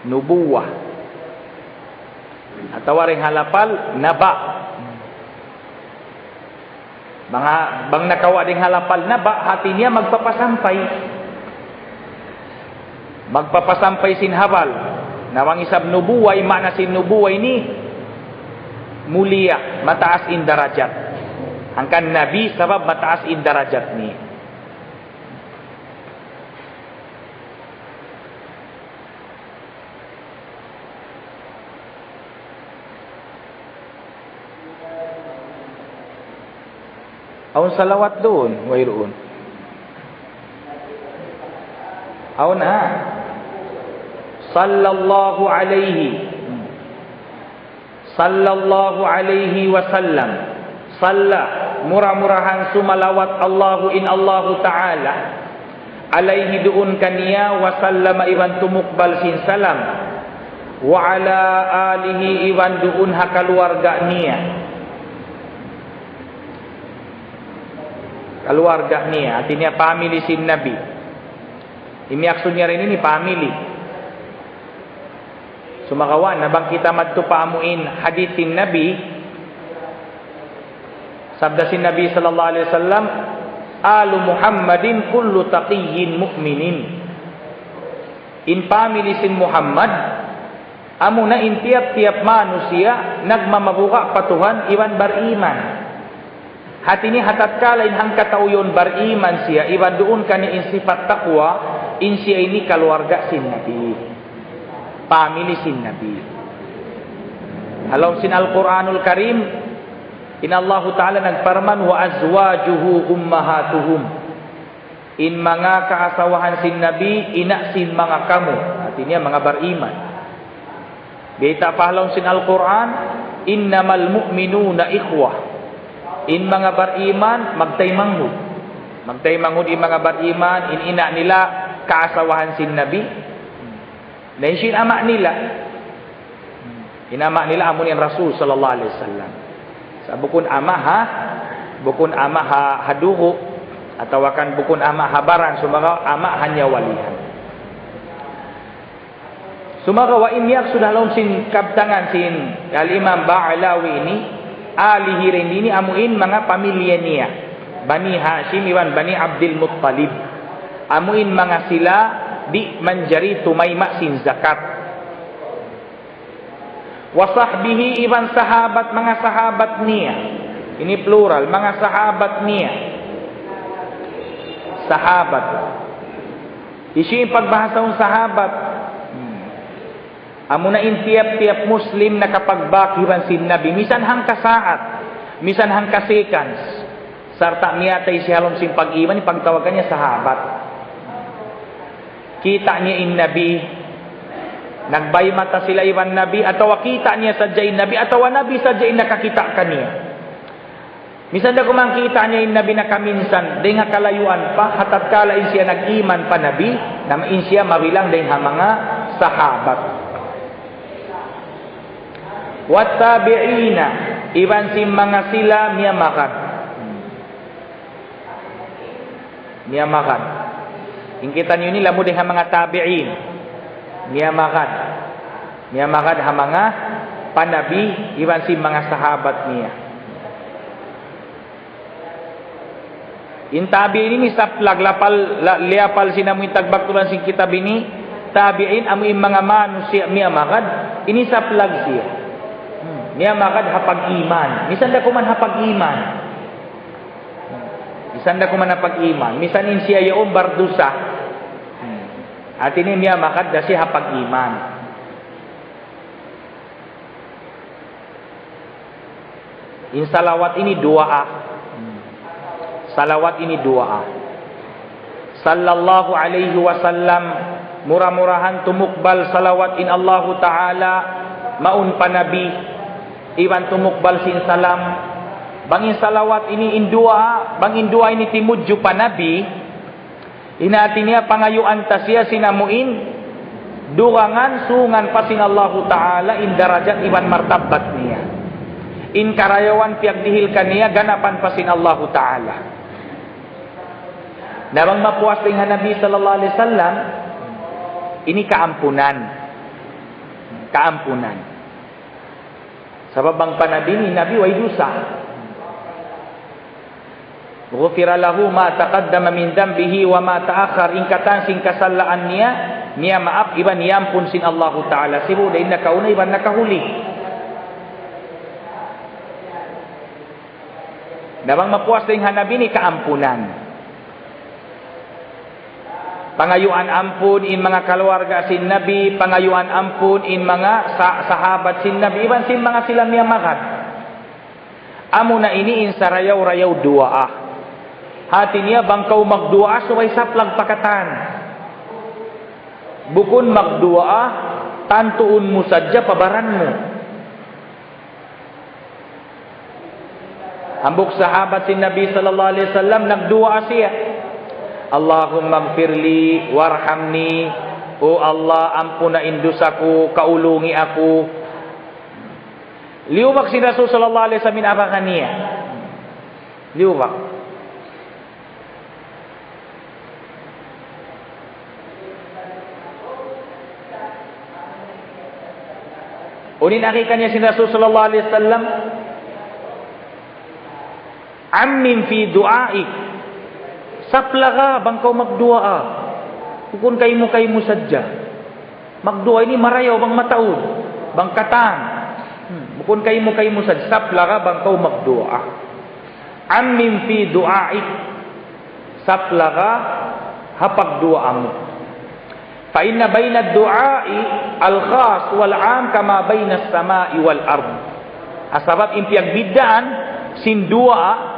Nubuwah. Atau ring halapal naba. Bang nakawa ding halapal na ba hati niya magpapasampay sin habal nawang isab nubuway makna sin nubuway ni mulia mataas in darajat angkan nabi sabab mataas in darajat ni aun salawat doon, wairoon. Aun sallallahu alaihi wasallam. Salla murah-murahan sumalawat Allahu in Allahu Ta'ala alaihi doon kaniya wa sallama iwan tumukbal sin salam wa ala alihi iwan doon hakaluarga niya. Keluarga niya, artinya family sin Nabi. Ini maksudnya rin ini family. Sumakawan, nabang kita magtupaamuin hadithin Nabi, sabda sin Nabi sallallahu alaihi wasallam, alu Muhammadin kullu taqiyyin mu'minin. In family sin Muhammad, amo na in tiap-tiap manusia nagmamabuka patuhan iwan beriman. Hati ini hatat kalain hang katauyon beriman siya iwan doon kani in sifat takwa in siya ini keluarga sin Nabi family sin Nabi. Halau sin Al-Quranul Karim in Allah Ta'ala nagparman wa azwajuhu ummahatuhum in mga kaasawahan sin Nabi ina sin mga kamu artinya mga beriman. Bita pahlaw sin Al-Quran innamal mu'minuna ikhwah in mga beriman magtaymanghud in mga beriman in ina nila kaasawahan sin Nabi na sin ama nila inama nila amunin Rasul sallallahu alaihi wasallam sa bukun ama ha haduho atau akan bukun ama habaran sumaga ama hanya walihan sumaga wa in yak sudah laun sin kabtangan sin al-Imam Ba'alawi ini alihi rendini amuin mga pamilya niya Bani Hashim iwan Bani Abdul Muttalib amuin mga sila di manjari tumayma sin zakat wasahbihi iwan sahabat mga sahabat niya ini plural mga sahabat niya sahabat isi yung pagbahasa ng sahabat Amuna in tiap-tiap Muslim nakapagbakiran sin Nabi, misan hang kasaat, misan hang kasekans, sarta miyatay si halom sin pag-iman, ipagtawagan niya sahabat. Kita niya in Nabi, nagbay mata sila iwan Nabi, atau kita niya sadya in Nabi, atau Nabi sadya in nakakita kaniya. Misan da kumangkita niya in Nabi na kaminsan, day nga kalayuan pa, hatat kalain siya nag-iman pa Nabi, na main siya mabilang day nga mga sahabat. Wattabi'ina, iwan si mga sila miyamakan. Miyamakan. Ingkitan nyo nila mo din ang mga tabi'in. Miyamakan. Miyamakan ang mga panabi, iwan si mga sahabat niya. In tabi'in ini saplag, liapal sinamoy tagbakturan sin kitab ini, tabi'in amoy mga manusia miyamakan, ini saplag siya. Niya makad hapag-iman. Misan da kuman hapag-iman. Misan da kuman hapag-iman. Misan in siya yung bardusa. At ini niya makad da siya hapag-iman. In salawat ini du'a. Salawat ini du'a. Sallallahu alaihi wasallam, murah-murahan tumukbal salawat in Allahu Ta'ala, maun panabi, iwan tumukbal sin salam, bangin salawat ini indua, bangin dua ini timudju pa Nabi, inati niya pangayuan tasya sinamuin, durangan sungan pa sin Allahu Ta'ala, in darajat iwan martabat niya, in karayawan piag dihil kaniya, ganapan pa sin Allahu Ta'ala. Nabang mapuas dengan Nabi sallallahu alaihi wasallam, ini keampunan. Keampunan. Sabab bang panabi ni Nabi way dusa. Ghufira lahu ma taqaddama min dambihi wa ma ta'akhkhar, ingkatan sing kasalaan niya maaf iban yampun sin Allahu Ta'ala. Sibu dahil nakauna iban nakahuli. Nabang mapuas dengan Nabi ni keampunan. Pangayuan ampun in mga keluarga sin Nabi, pangayuan ampun in mga sahabat sin Nabi, iban sin mga sila miyamakan. Amo na ini in sarayaw-rayaw du'a. Hati niya bangkaw magdu'a suway saplag pakatan. Bukun magdu'a, tantuun mo sadya pabaran mo. Ambok sahabat sin Nabi sallallahu alaihi wasallam nagdu'a siya. Allahumma gfirli warhamni, o Allah ampunain dosaku, kaulungi aku. Liubak si Rasul sallallahu alaihi wasallam apa kaniya? Liubak. Unin akikan niya si Rasul sallallahu alaihi wasallam, ammin fi du'aik, sapla ka bangkaw magdua. Kung kayo mo sadya. Magdua ini marayaw bang mataud, bang katang. Kung kayo mo sadya, sapla ka bangkaw magdua. Ammin fi du'aik, sapla ka hapagdua mo. Fa inna bayna ad-du'ai al-khas wal 'am kama bayna as-sama'i wal ard. Asabab impiyag biddaan sin dua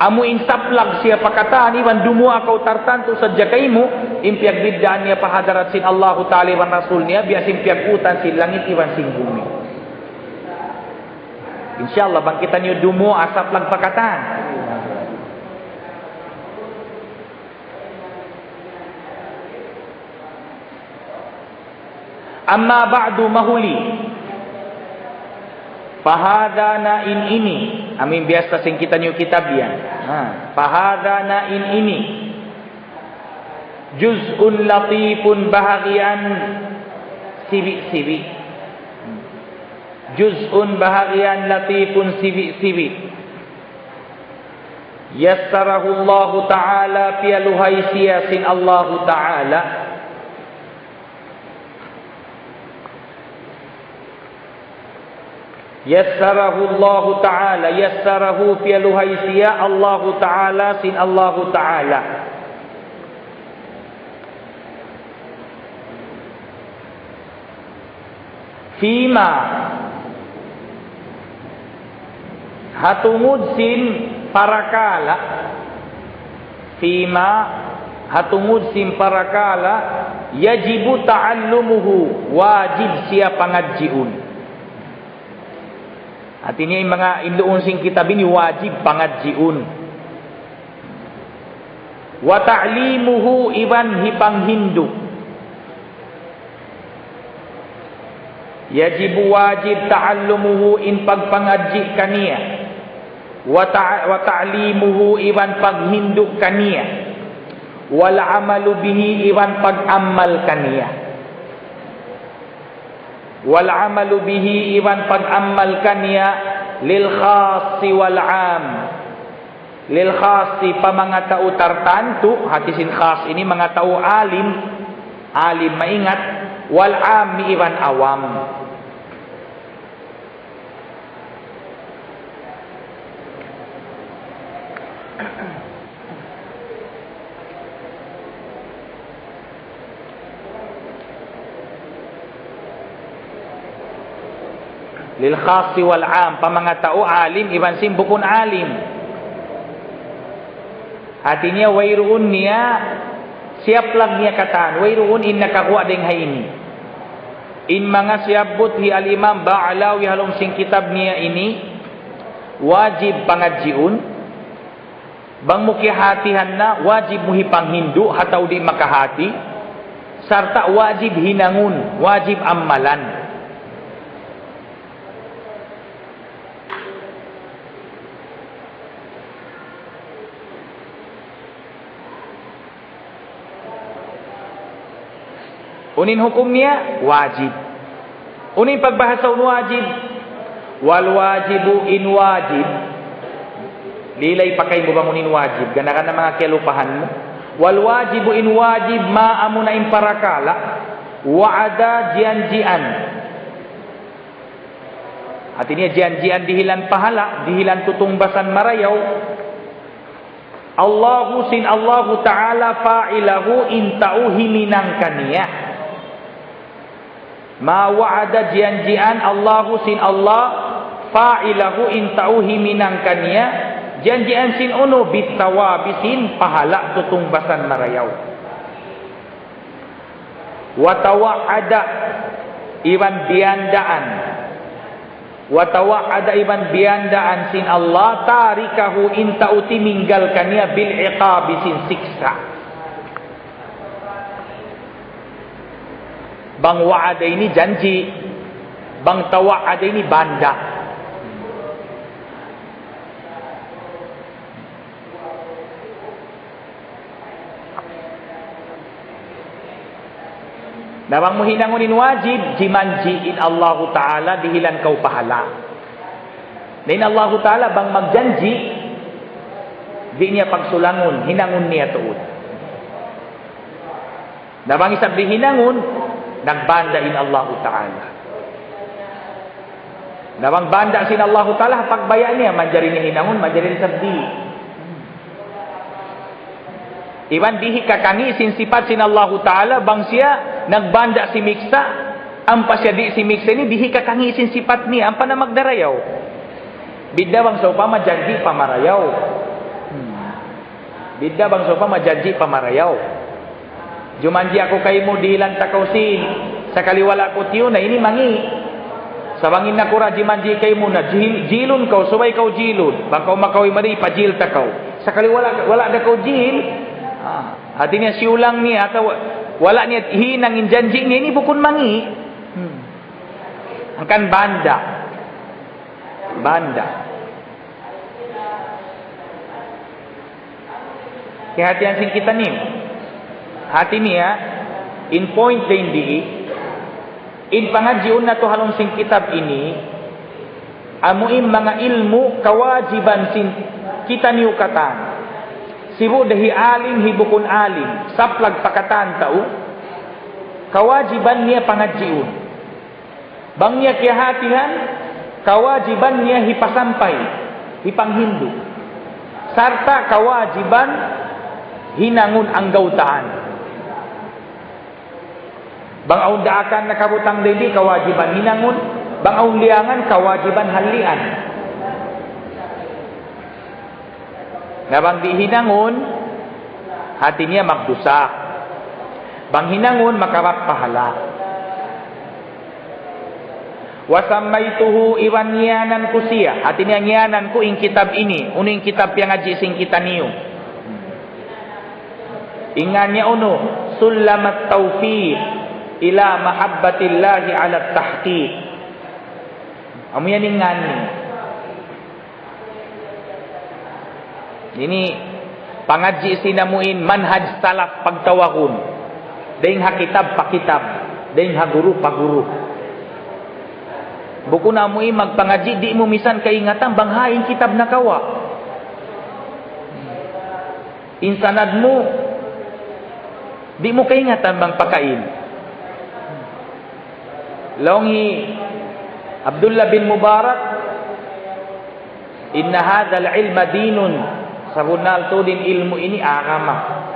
amu insaplag siya pakataan iwan dumua kau tartanto sa jakay mo, impiag biddaan niya pahadarat sin Allahu Ta'ala iwan Rasul niya, bias impiag utan sin langit iwan sin bumi. Insyaallah bangkitan niyo dumua asaplag pakataan. Amma ba'du mahuli, pahada na ini, amin biasa sing kita niyo kitab yan. Pahada na ini, juz'un latifun bahagian sibi-sibi. Juz'un bahagian latifun sibi-sibi. Yassarahu Allah Ta'ala pialuhay siya sin Allah Ta'ala. Yassarahu Allah Ta'ala, yassarahu pialuhay siya Allah Ta'ala sin Allah Ta'ala. Fima hatungud sin parakala, fima hatungud sin parakala yajibu ta'allumuhu, wajib siya pangadjiun. Artinya yung mga iluon sing kitab ini wajib pangadjiun. Wa ta'limuhu iban hipang hindu, yajibu wajib ta'allumuhu in pagpangadji kaniya, wa ta'limuhu iban paghinduk kaniya, wal amalu bihi iban pagammal kaniya, wal amalu bihi iban pagammal kaniya lil khassi wal am. Lil khassi pa mga tao tartantu, hatisin khas ini mga tao alim, alim maingat, wal am iban awam. Lil khassi wal am, pa mga tao alim iban sim bukun alim. Artinya wairuun niya siap lang niya katan, wairuun in nakakuha ding haini. In mga siabot hi al imam Ba'alawi halong sing kitab niya ini wajib pangadjiun. Bang mukihatihan na wajib muhipang hindu hataw di makahati, sarta wajib hinangun, wajib ammalan. Unin hukumnya wajib. Unin pagbahasa wajib, wal wajibu in wajib. Lilay pakai mo bang unin wajib? Ganakan na mga kialupahan mo. Wal wajibu in wajib maamu na in parakala wa'ada jian-jian. Artinya jian-jian dihilan pahala, dihilan tutungbasan marayaw. Allahu sin Allahu ta'ala fa'ilahu in ta'uhi minang kaniyah. Ma wa'ada jian-jian Allahu sin Allah fa'ilahu in ta'uhi minang kaniya, jian-jian sin uno bitawabisin pahala tutungbasan marayaw. Wa tawa'ada iban biandaan, wa tawa'ada iban biandaan sin Allah tarikahu in ta'uti minggal kaniya bil iqabi sin siksa. Bang wa'ada ini janji, bang tawa'ada ini banda. Na bang muhinangunin wajib, jimanjiin Allah Ta'ala dihilan kau pahala. Din Allah Ta'ala bang magjanji, di niya pagsulangun, hinangun niya tuod. Na bang isab dihinangun, nagbandain Allah Ta'ala. Nawang banda sin Allah Ta'ala pagbaya niya manjari ni hinangun, manjari ni sabdi. Iwan dihi kakangi sin sifat sin Allah Ta'ala bang siya nagbanda si miksa, ampa siya di si miksa ni dihi kakangi sin sifat niya, ampa na magdarayaw. Bidda bang sa upama janji pamarayaw. Bidda bang sa upama janji pamarayaw. Jumanji ako kay mo dihilan takausin, sakali wala ko tiyo na ini mangi. Sabangin na kura jimanji kay mo na jilun kau, subay kau jilun. Bang kau makawi mari pajil takau. Sakali wala da kau jil, artinya siulang niya atau wala niya hinangin janji niya ini bukun mangi. Angkan banda. Kehatian sin kita ni. Hati niya in point din di in pangadjiun na to halong sing kitab ini amuin mga ilmu kawajiban sin kita niyo katan sibu dahi alim hibukun alim saplag pakatan tao kawajiban niya pangadjiun bang niya kihatihan kawajiban niya hipasampay hipanghindu sarta kawajiban hinangun ang gautaan. Bang aun daakan nakabutang dili kewajiban hinangun, bang aun liangan kewajiban halian. Ngabang di hinangun hatinya magdusa. Bang hinangun makarat pahala. Wasammaituhu iwan nyanan ku siya. Artinya nyanan ku ing kitab ini. Uning kitab yang ngaji sing kita niyo. Ingannya unu. Sulamat taufiq ila mahabbatillahi ala tahqiq. Amu yan ingan ni. Ini pangaji sinamuin manhaj salaf pagtawakun. Daing hakitab pakitab. Daing haguru paguru. Buku namui magpangaji di mo misan kaingatan banghain kitab nakawa. Insanad mo di mo kaingatan bang pakain. Longi Abdullah bin Mubarak, inna hadzal ilma dinun, sabunal tudin ilmu ini agama.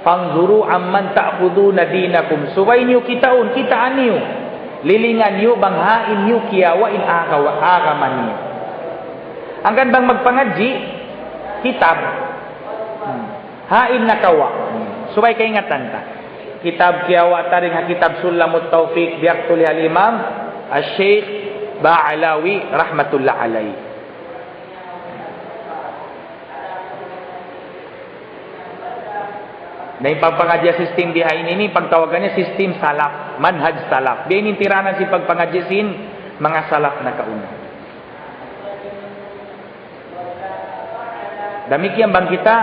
Fanzuru amman ta'khuduna dinakum. Subay niyo kitaun kita aniyo. Lilingan niyo banghain niyo kiyawain agaman niyo. Angkan bang magpangaji kitab hain nakawa. Subay kaingatan ta. Kitab kiyawa taring kitab Sulamut Taufiq biak tuli al-Imam Al-Syekh Ba'alawi rahmatullah alaihi. Na yung pagpangadya sistem dihain ini pagtawagannya sistem salaf, manhaj salaf. Dia ini tiranan si pagpangadyasin mga salaf na kauna. Damikian bang kita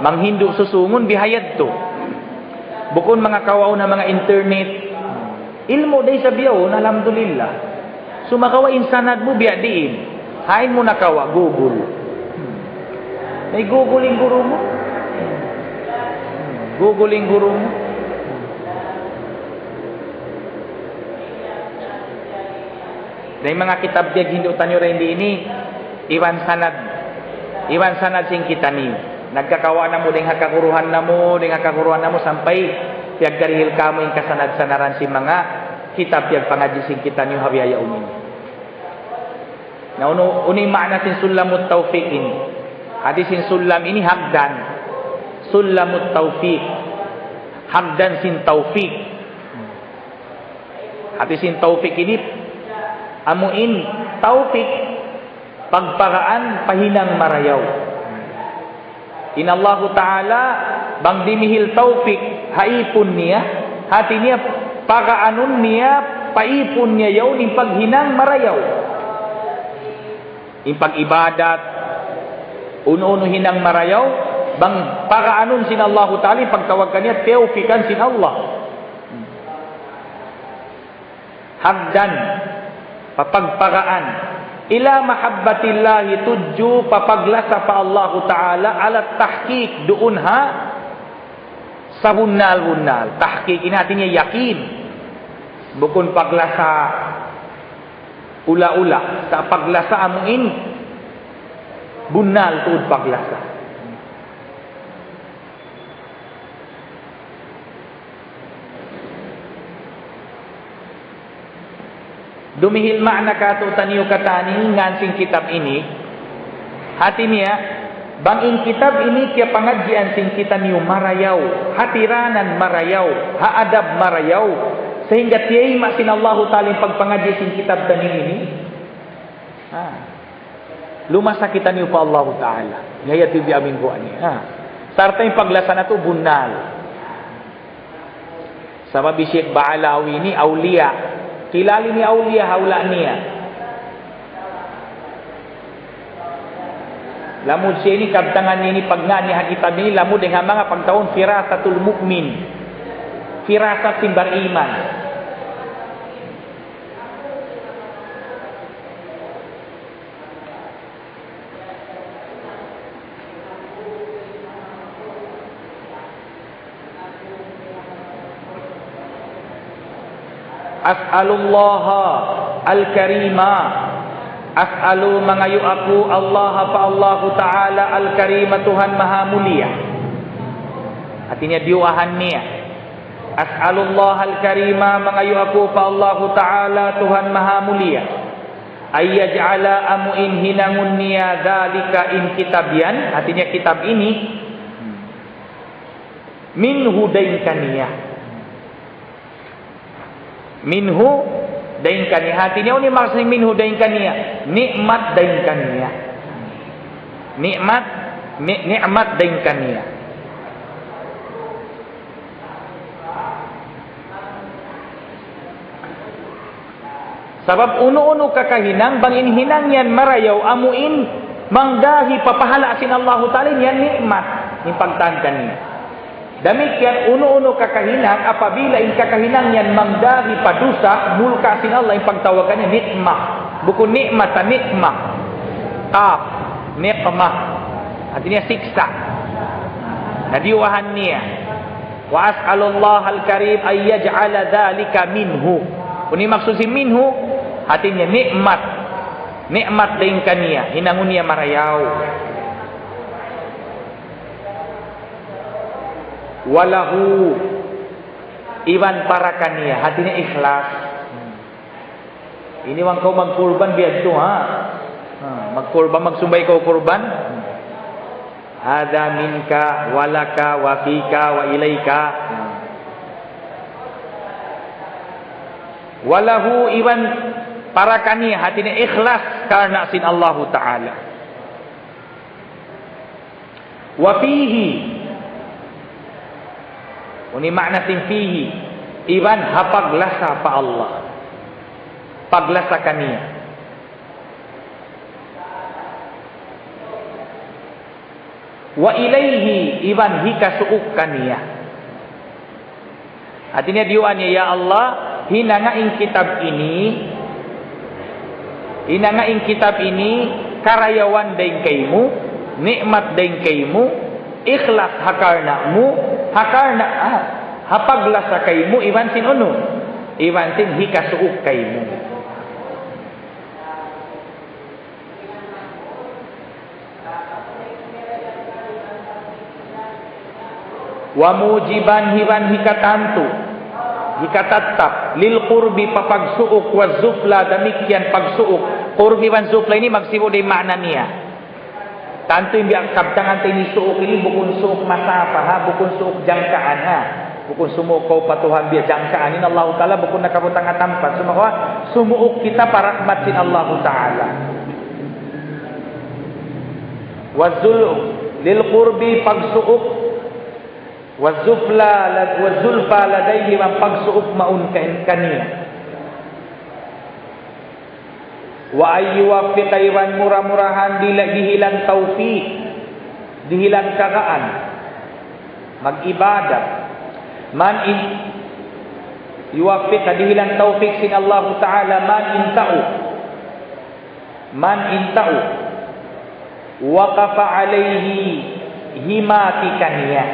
manghindu susungun bihayad to. Bukun mga kawaw na mga internet. Ilmu day sa biyawon, alhamdulillah. Sumakawa insanad mo biya diin. Hain mo nakawa, Google. May Google yung guru mo. Googling guru mo. Dahil mga kitab diag hindutan nyo rin di ini, iwan sanad sing kita niyo. Nagkakawa na mo, ding hakakuruhan na mo, sampai piagdarihil ka mo yung kasanad-sanaran si mga kitab piag pangadji sing kita niyo habiyaya umin. Na uning maana sin Sulamut Taufiq ini. Hadi sin sulam ini hagdan. Sulamut Taufiq, hagdan sin taufiq. Hati sin taufiq ini amuin taufiq pagparaan pahinang marayaw. Inallahu ta'ala bang dimihil taufiq haipun niya, hati niya pagaanun niya paipun niya yaw ning paghinang marayaw. Ing pag-ibadat uno-uno hinang marayaw bang pagaanon sin Allah Ta'ala pagtawag kanya taufikan sin Allah. Hagdan papagpagaan ila mahabbatillahi tuju papaglasa pa Allah Ta'ala ala tahqiq doon ha sa bunal tahqiq ini artinya yakin bukun paglasa ula-ula sa paglasa amuin bunal tuud paglasa. Dumihil makna kato taniyo katani ngansing kitab ini. Hati niya, bang in kitab ini kaya pangadjian sing kita niyo marayaw, hatiranan marayaw, haadab marayaw, sehingga tiyay masin Allahu Ta'ala pagpangadji sing kitab tani ini. Lumasa kita niyo pa Allahu Ta'ala. Ngayat yung amin ko ani. Sarta yung paglasa na to bunal. Sama bi Syekh Ba'alawi ini aulia. Kilali ni aulia haula niya. Lamud siya ini kabtangan ni pagna ni hakitab ni lamud dengan mga pagtaon firasatul mukmin. Firasat simbar iman. As'alullaha al-karima, as'alu mangayu aku Allah fa Allah Ta'ala al-karima Tuhan maha mulia. Artinya diuahan niya. As'alullah al-karima, mengayu aku pa Allah Ta'ala Tuhan Maha Mulia, ayyaj'ala amuin hinangun niya dzalika in kitabian, artinya kitab ini minhu dainkaniyah, minhu dainkaniyah, artinya ini maksudnya minhu dainkaniyah, nikmat dainkaniyah, nikmat dainkaniyah. Sabab unu-unu kakahinang bang inhinang yan marayaw amuin mangdahi papahala asin Allah Ta'ala yan nikmat yung pagtankan niya. Demikian unu-unu kakahinang apabila yung kakahinang yan mangdahi padusa mulka asin Allah yung pagtawagan niya nikmah. Bukan nikmat, nikmah. Qaf, nikmah. Artinya siksa. Nadiwahan niya. Wa as'alullah al-karim ayyaj'ala dhalika minhu. Kuni maksud si minhu, artinya nikmat din kaniya, hinangun niya marayaw. Walahu iwan para kaniya, artinya ikhlas. Ini wang kau magkurban biad to ha. Magkurban, magsumbay kau kurban. Hada minka walaka wa fika wa ilaika. Walahu iwan para kaniya, hatinya ikhlas karena sin Allah Ta'ala. Wa fihi, ini makna sin fihi, iwan hapaglasa pa Allah, paglasa kaniya. Wa ilaihi iwan hika suuk kaniya, artinya diuannya ya Allah, hinangain kitab ini karayawan daing kaimu, nikmat daing kaimu, ikhlas hakarnamu, hapaglasa kaimu, iwan sin unu, iwan sin hikasuuk kaimu. Wa mujiban hiwan hikatantu, hikatatap lil qurbi papagsuuk wa zufla, demikian pagsuuk. Qurbi wan zufla ini maksimu di makna niya. Tanto yung biang kabtangan ini suuk ini bukan suuk masafah, bukan suuk jangkaan ha. Bukan sumukaw patuhan biya jangkaan ini Allah Ta'ala bukan nakabutang atampat. Sumuuk kita para rahmatin Allah Ta'ala. Wa lil qurbi pagsuuk wazulfa ladaihi man pagsuuk maun kaniya. Wa ayyuwaffiqa iwan murah-murahan dihilang taufik, dihilang kagaan mag-ibadah. Man in yuwaffiqa dihilang taufik sin Allah Ta'ala man inta'u waqafa alaihi himatikaniya.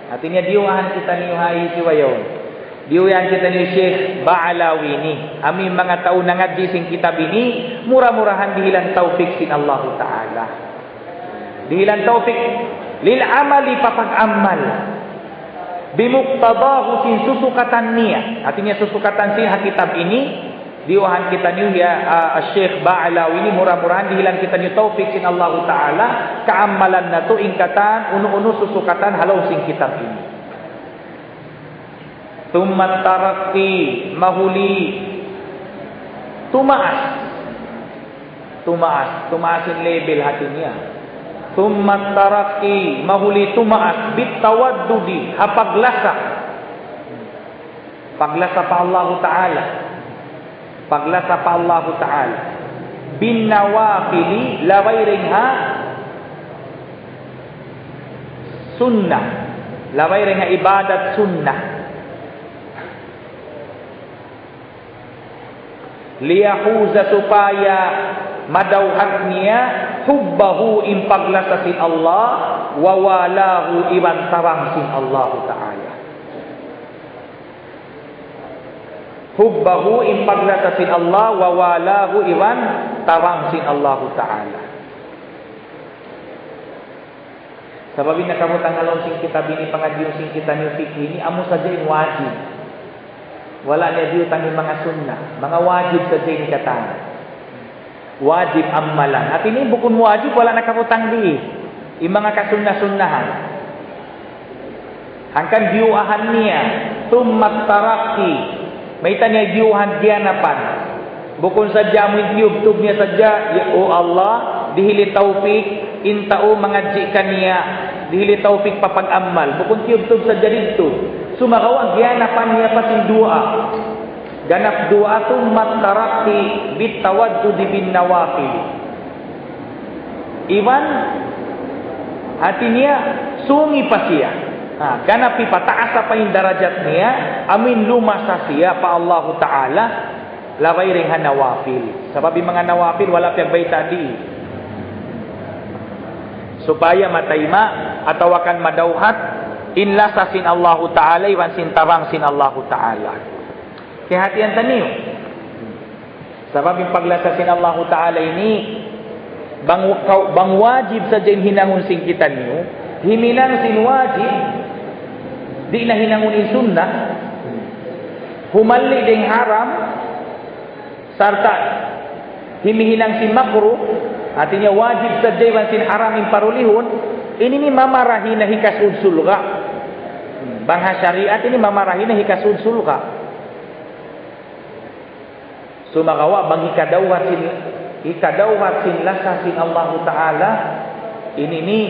Artinya diuahan kita niyuhai siwayon. Diuyan kita ni Syekh Ba'alawi ni. Amin mga tao na ngadji sing kitab ini, murah-murahan dihilang taufik sin Allah Ta'ala. Dihilang taufik lil amali papag-amal. Bimuqtadahu sin susukatan niya. Artinya susukatan sin kitab ini, diuahan kita ni Syekh Ba'alawi ni, murah-murahan dihilang kita ni taufik sin Allah Ta'ala. Kaamalan na to ingkatan, unu-unu susukatan halaw sin kitab ini. Tummat tarakki mahuli tumaasin label hatinya. Tummat tarakki mahuli tumaas bitawaddudi hapaglasa, paglasa pa Allah Ta'ala, paglasa pa Allah Ta'ala bin nawafili lawairingha sunnah, lawairingha ibadat sunnah. Liyahuza supaya madauhatnya hubbahu impaglasasin Allah wa walahu iwan tarangsin Allah Ta'ala. Hubbahu impaglasasin Allah wa walahu iwan tarangsin Allah Ta'ala. Sebab ini kamu tanggalon sing kita bini pengajian sing kita ni fikih ini amu saja yang wajib. Wala dia tangi mga sunnah, mga wajib saja ini kata. Wajib amalan. At ini bukan wajib wala nakaputang di. Mga kasunnah-sunnahan. Hangkan diuahan niya, tummat taraki. May tanya diuahan dianapan. Bukun saja mo YouTube niya saja, ya oh Allah, dihili taufik, intao mangajikan niya, dihili taufik papag-amal. Bukun YouTube saja dito. Sumakaw gianapan niya pasin dua. Ganap dua tummat taraki bitawaddu bin nawafil. Iwan hatinya sungi pa siya. Ganap ipataasa pa yung darajat niya, amin lumasa siya pa Allah Ta'ala laway ring nawafil. Sabab yung mga nawafil wala piyagbayta tadi. Supaya matayma atawakan madawhat inlasa sin Allah Ta'ala iwan sin tarang sin Allah Ta'ala. Kaya hatian taniyo. Sabab yung paglasa sin Allah Ta'ala ini bang wajib saja hinangun sing kita niyo, himinang sin wajib di na hinangun in sunnah, humalli ding haram sarta himihinang sin makruh, artinya wajib saja wan sin haram in parulihun, ini ni mamarahi na hikasud sulga. Bangha syariat ini mamarahi na hikasud sulga. Sumakawa bang ikadawat sin lasa sin Allah Ta'ala ini ni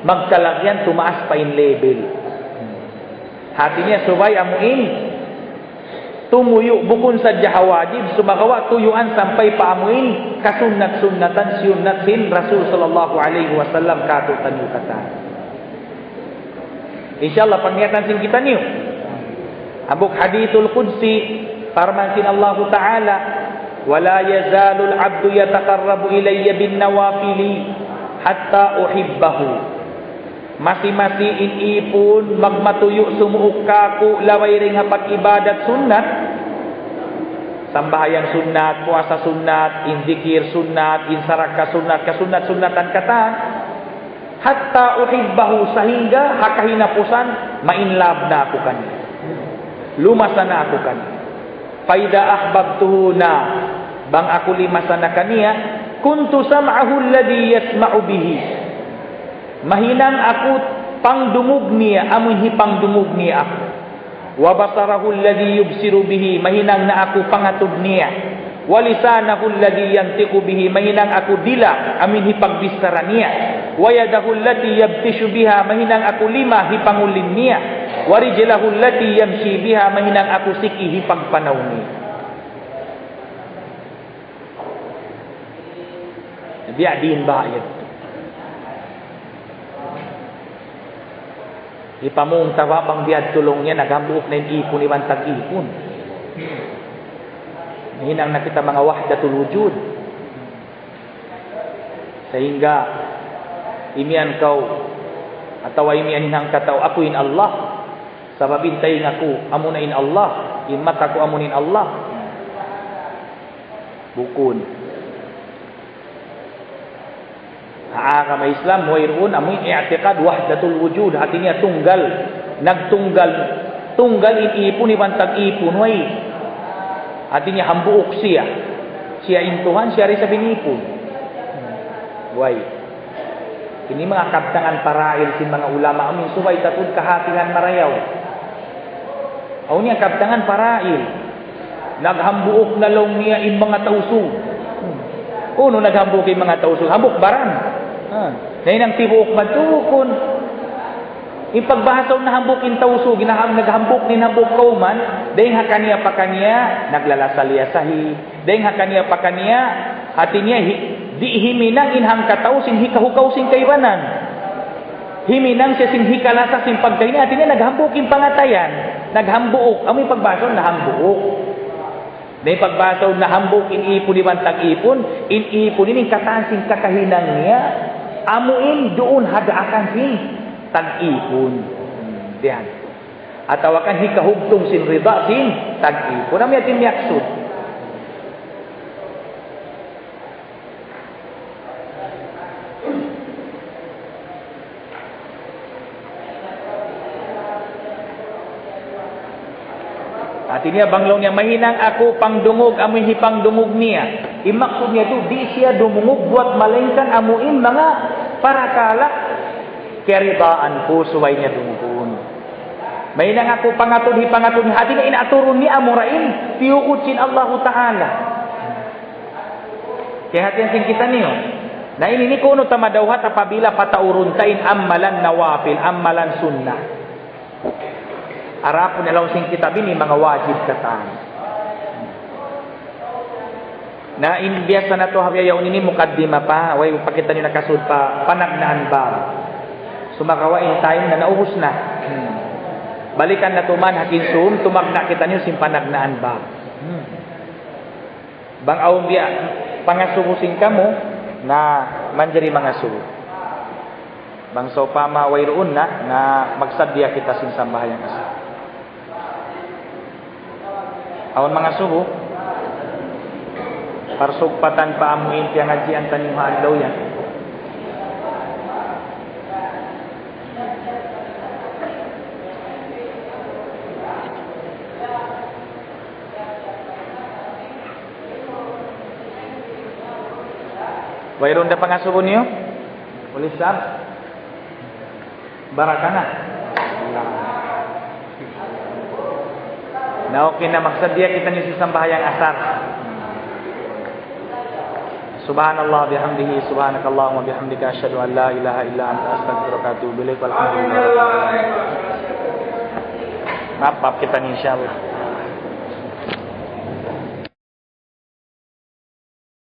magkalagyan tumaas pa in level. Hatinya subay amuin tumuyo bukun sa jahawajib sumakawa tuyuan sampai pa amuin kasunat-sunatan siyunat sin Rasul sallallahu alaihi wasallam katutan yu kata. Insyaallah pangniatan sin kita niyo. Abuk hadithul qudsi farman sin Allah Ta'ala wala yazalul abdu yataqarrabu ilayya bin nawafili hatta uhibbahu. Masih-masih inipun magmatuyuk sumuuk kaku laway ring hapag ibadat sunnat. Sambahayan sunnat, puasa sunnat, inzikir sunnat, insaraka sunnat, kasunat-sunnatan kata. Hatta uhibbahu sehingga hakahinapusan mainlab na aku kan. Lumasan na aku kan. Faida ahbabtuhu na bang aku limasan na kaniya kuntu sam'ahu alladhi yasma'u bihi. Mahinang aku pangdumug niya, amun hipangdumug niya ako. Wa basarahu alladhi yubsiru bihi, mahinang na ako pangatub niya. Wa lisanahu alladhi yantiqu bihi, mahinang ako dila, amin hipagbistara niya. Wa yadahu allati yabtishu biha, mahinang ako lima hipangulin niya. Wa rijlahu allati yamshi biha, mahinang ako siki hipagpanaw niya. Biadin bayad. Ipamung tawabang biad tulong niya naghambuok na yung ipon iwan tag-ipon. Hinang na kita mga wahdatul wujud. Sehingga imian kau atau imian hinang kataw akuin Allah. Sababin tayo aku amunain Allah. Imat aku amunin Allah. Bukun. Agama Islam wairun amin i'tiqad wahdatul wujud, artinya tunggal tunggal ipun iban tag ipun way, artinya hambuok siya intuhan siya rin sa binipun way. Ini mga kabtangan parail sin mga ulama amin suway tatud kahatihan marayaw. Aw niya kabtangan parail naghambuok na long niya in mga tausug. Uno naghambuok in mga tausug, hambuk baran. Dahil nang tibuok matukon ipagbahasaw na hambukin tawso naghambuk ni hambuk kauman dahil hakaniya pa kaniya naglalasaliyasahi dahil hakaniya pa kaniya hatinya di himinang inhang kataw sin hikahukaw sin kaibanan himinang siya sin hikalasa sin pagkainya hatinya naghambukin pangatayan naghambuok amoy pagbahasaw na hambuok dahil pagbahasaw na hambukin ipon iwan tag-ipon inipon ini kataan sin kakahinang niya amuin doon hadaakan sin tag-ipon. Diyan. Atawakan hikahugtong sin riba sin tag-ipon. Ang yatin niyaksud. Artinya banglong niya mahinang ako pangdungog amoy hipangdungog niya. Imaksud niya tu di siya dumungog buat malengkan amuin mga parakala. Keribaan po suway niya dumugon. Mahinang ako pangatun hipangatun hati na inaturun ni amurain tiukutsin Allah Ta'ala. Kaya hati yang kita niyo. Na ini ni kuno tamadawhat apabila patauruntain amalan nawafil, amalan sunnah. Arapun alaw sing kitab ini mga wajib kataan. Na in biasa na to hawiyaw ini mukaddima pa, way pakita niyo nakasud pa panagnaan ba. Sumakawain time na nauhos na. Balikan na tuman hakin sum tumagna kita niyo sim panagnaan ba. Bang aw dia pangasuhusin kamo na manjeri mga suhu. Bang sopama wayroon na magsadya kita sim sambahayang asal. Awan mga suhu, parsugpatan pa amuin tiang ngajian tanimuhaan daw yan. Wayroon da pangasuho niyo? Ulisan? Barakana. Na okay na magsadya kita niyo sa sambahayang asar. Subhanallah bihamdihi subhanakallahumma bihamdika asyhadu an la ilaha illa anta astaghfiruka wa atubu ilaik. Walhamdulillah. Maaf kita insyaallah.